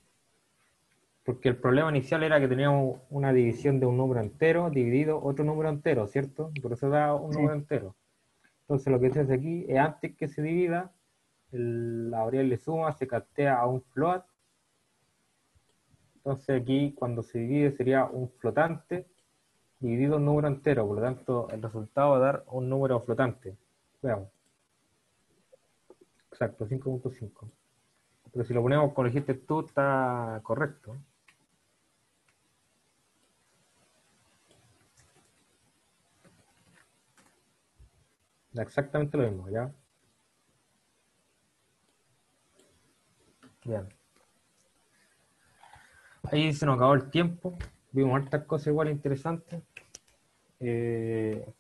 Speaker 1: porque el problema inicial era que teníamos una división de un número entero dividido otro número entero, ¿cierto? Y por eso da un
Speaker 2: sí.
Speaker 1: número entero. Entonces lo que se hace aquí es antes que se divida, la variable suma se castea a un float. Entonces aquí cuando se divide sería un flotante dividido un número entero, por lo tanto el resultado va a dar un número flotante. Veamos, exacto, 5.5. Pero si lo ponemos como dijiste tú, está correcto. Da exactamente lo mismo, ¿ya? Bien. Ahí se nos acabó el tiempo. Vimos hartas cosas igual interesantes.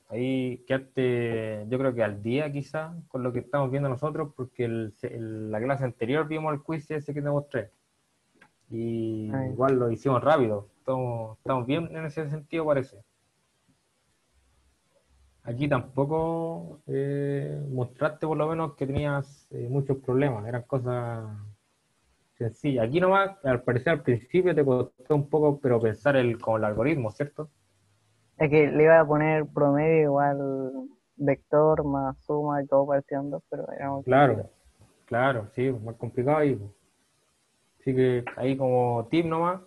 Speaker 1: ahí quedarte, yo creo que al día quizá, con lo que estamos viendo nosotros, porque la clase anterior vimos el quiz ese que te mostré. Y
Speaker 2: Ay,
Speaker 1: igual lo hicimos rápido. Estamos bien en ese sentido, parece. Aquí tampoco mostraste por lo menos que tenías muchos problemas, eran cosas sencillas. Aquí nomás, al parecer al principio te costó un poco, pero pensar como el algoritmo, ¿cierto?
Speaker 2: es que le iba a poner promedio igual vector más suma y todo pareciendo, pero era muy
Speaker 1: Claro,
Speaker 2: complicado.
Speaker 1: claro, sí, más complicado ahí, pues. Así que ahí como tip nomás,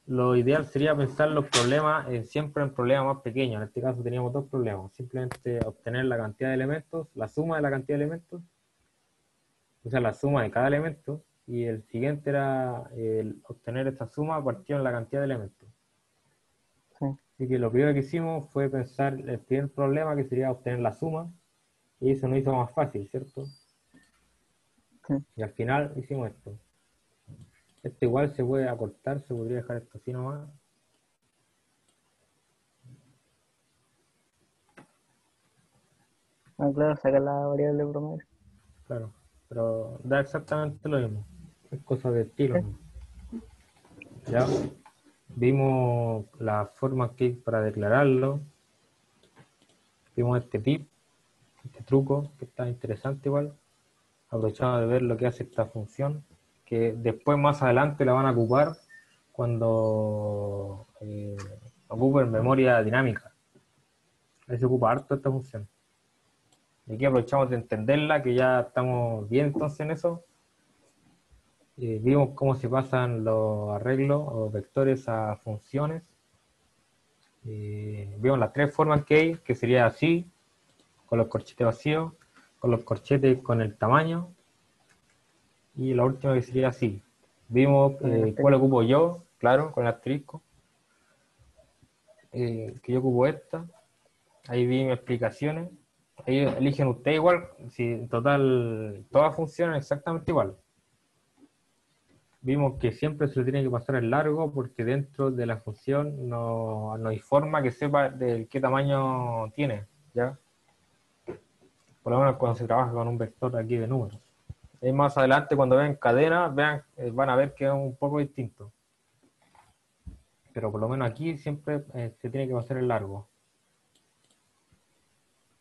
Speaker 1: lo ideal sería pensar los problemas siempre en problemas más pequeños. En este caso teníamos dos problemas. Simplemente obtener la cantidad de elementos, la suma de la cantidad de elementos, o sea, la suma de cada elemento. Y el siguiente era el obtener esta suma partido en la cantidad de elementos.
Speaker 2: Sí,
Speaker 1: Así que lo primero que hicimos fue pensar el primer problema que sería obtener la suma. Y eso nos hizo más fácil, ¿cierto?
Speaker 2: sí.
Speaker 1: Y al final hicimos esto. Esto igual se puede acortar, se podría dejar esto así nomás.
Speaker 2: Ah, claro, sacar la variable promedio.
Speaker 1: Claro, pero da exactamente lo mismo. Es cosa de estilo,
Speaker 2: Sí,
Speaker 1: ¿no? Ya vimos la forma que hay para declararlo. Vimos este tip, este truco, que está interesante igual. Aprovechamos de ver lo que hace esta función, que después más adelante la van a ocupar cuando ocupen memoria dinámica. Ahí se ocupa harto esta función. Y aquí aprovechamos de entenderla, que ya estamos bien entonces en eso. Vimos cómo se pasan los arreglos o vectores a funciones. Vimos las tres formas que hay, que sería así, con los corchetes vacíos, con los corchetes con el tamaño, y la última que sería así. Vimos
Speaker 2: con el
Speaker 1: cuál
Speaker 2: asterisco.
Speaker 1: ocupo yo, claro, con el asterisco, que yo ocupo esta. Ahí vi mis explicaciones. Ahí eligen ustedes igual, si en total todas funcionan exactamente igual. Vimos que siempre se le tiene que pasar el largo porque dentro de la función no hay forma que sepa de qué tamaño tiene, ¿ya? Por lo menos cuando se trabaja con un vector aquí de números. Y más adelante cuando vean cadena, van a ver que es un poco distinto. Pero por lo menos aquí siempre se tiene que pasar el largo.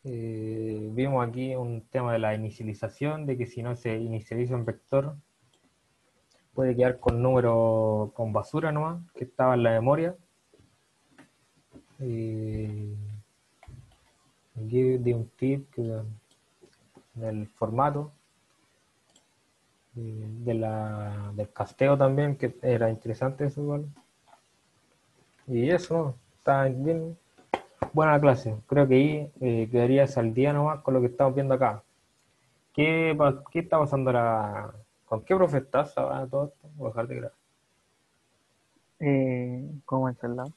Speaker 1: Vimos aquí un tema de la inicialización, de que si no se inicializa un vector, puede quedar con número con basura nomás, que estaba en la memoria. Eh, Aquí di un tip en el formato del casteo también, que era interesante eso igual. Y eso, ¿no? Está bien buena la clase. Creo que ahí quedarías al día nomás con lo que estamos viendo acá. ¿Qué está pasando ahora? ¿Con qué profe estás ahora todo esto? Voy a dejar de grabar.
Speaker 2: ¿Cómo encerrado?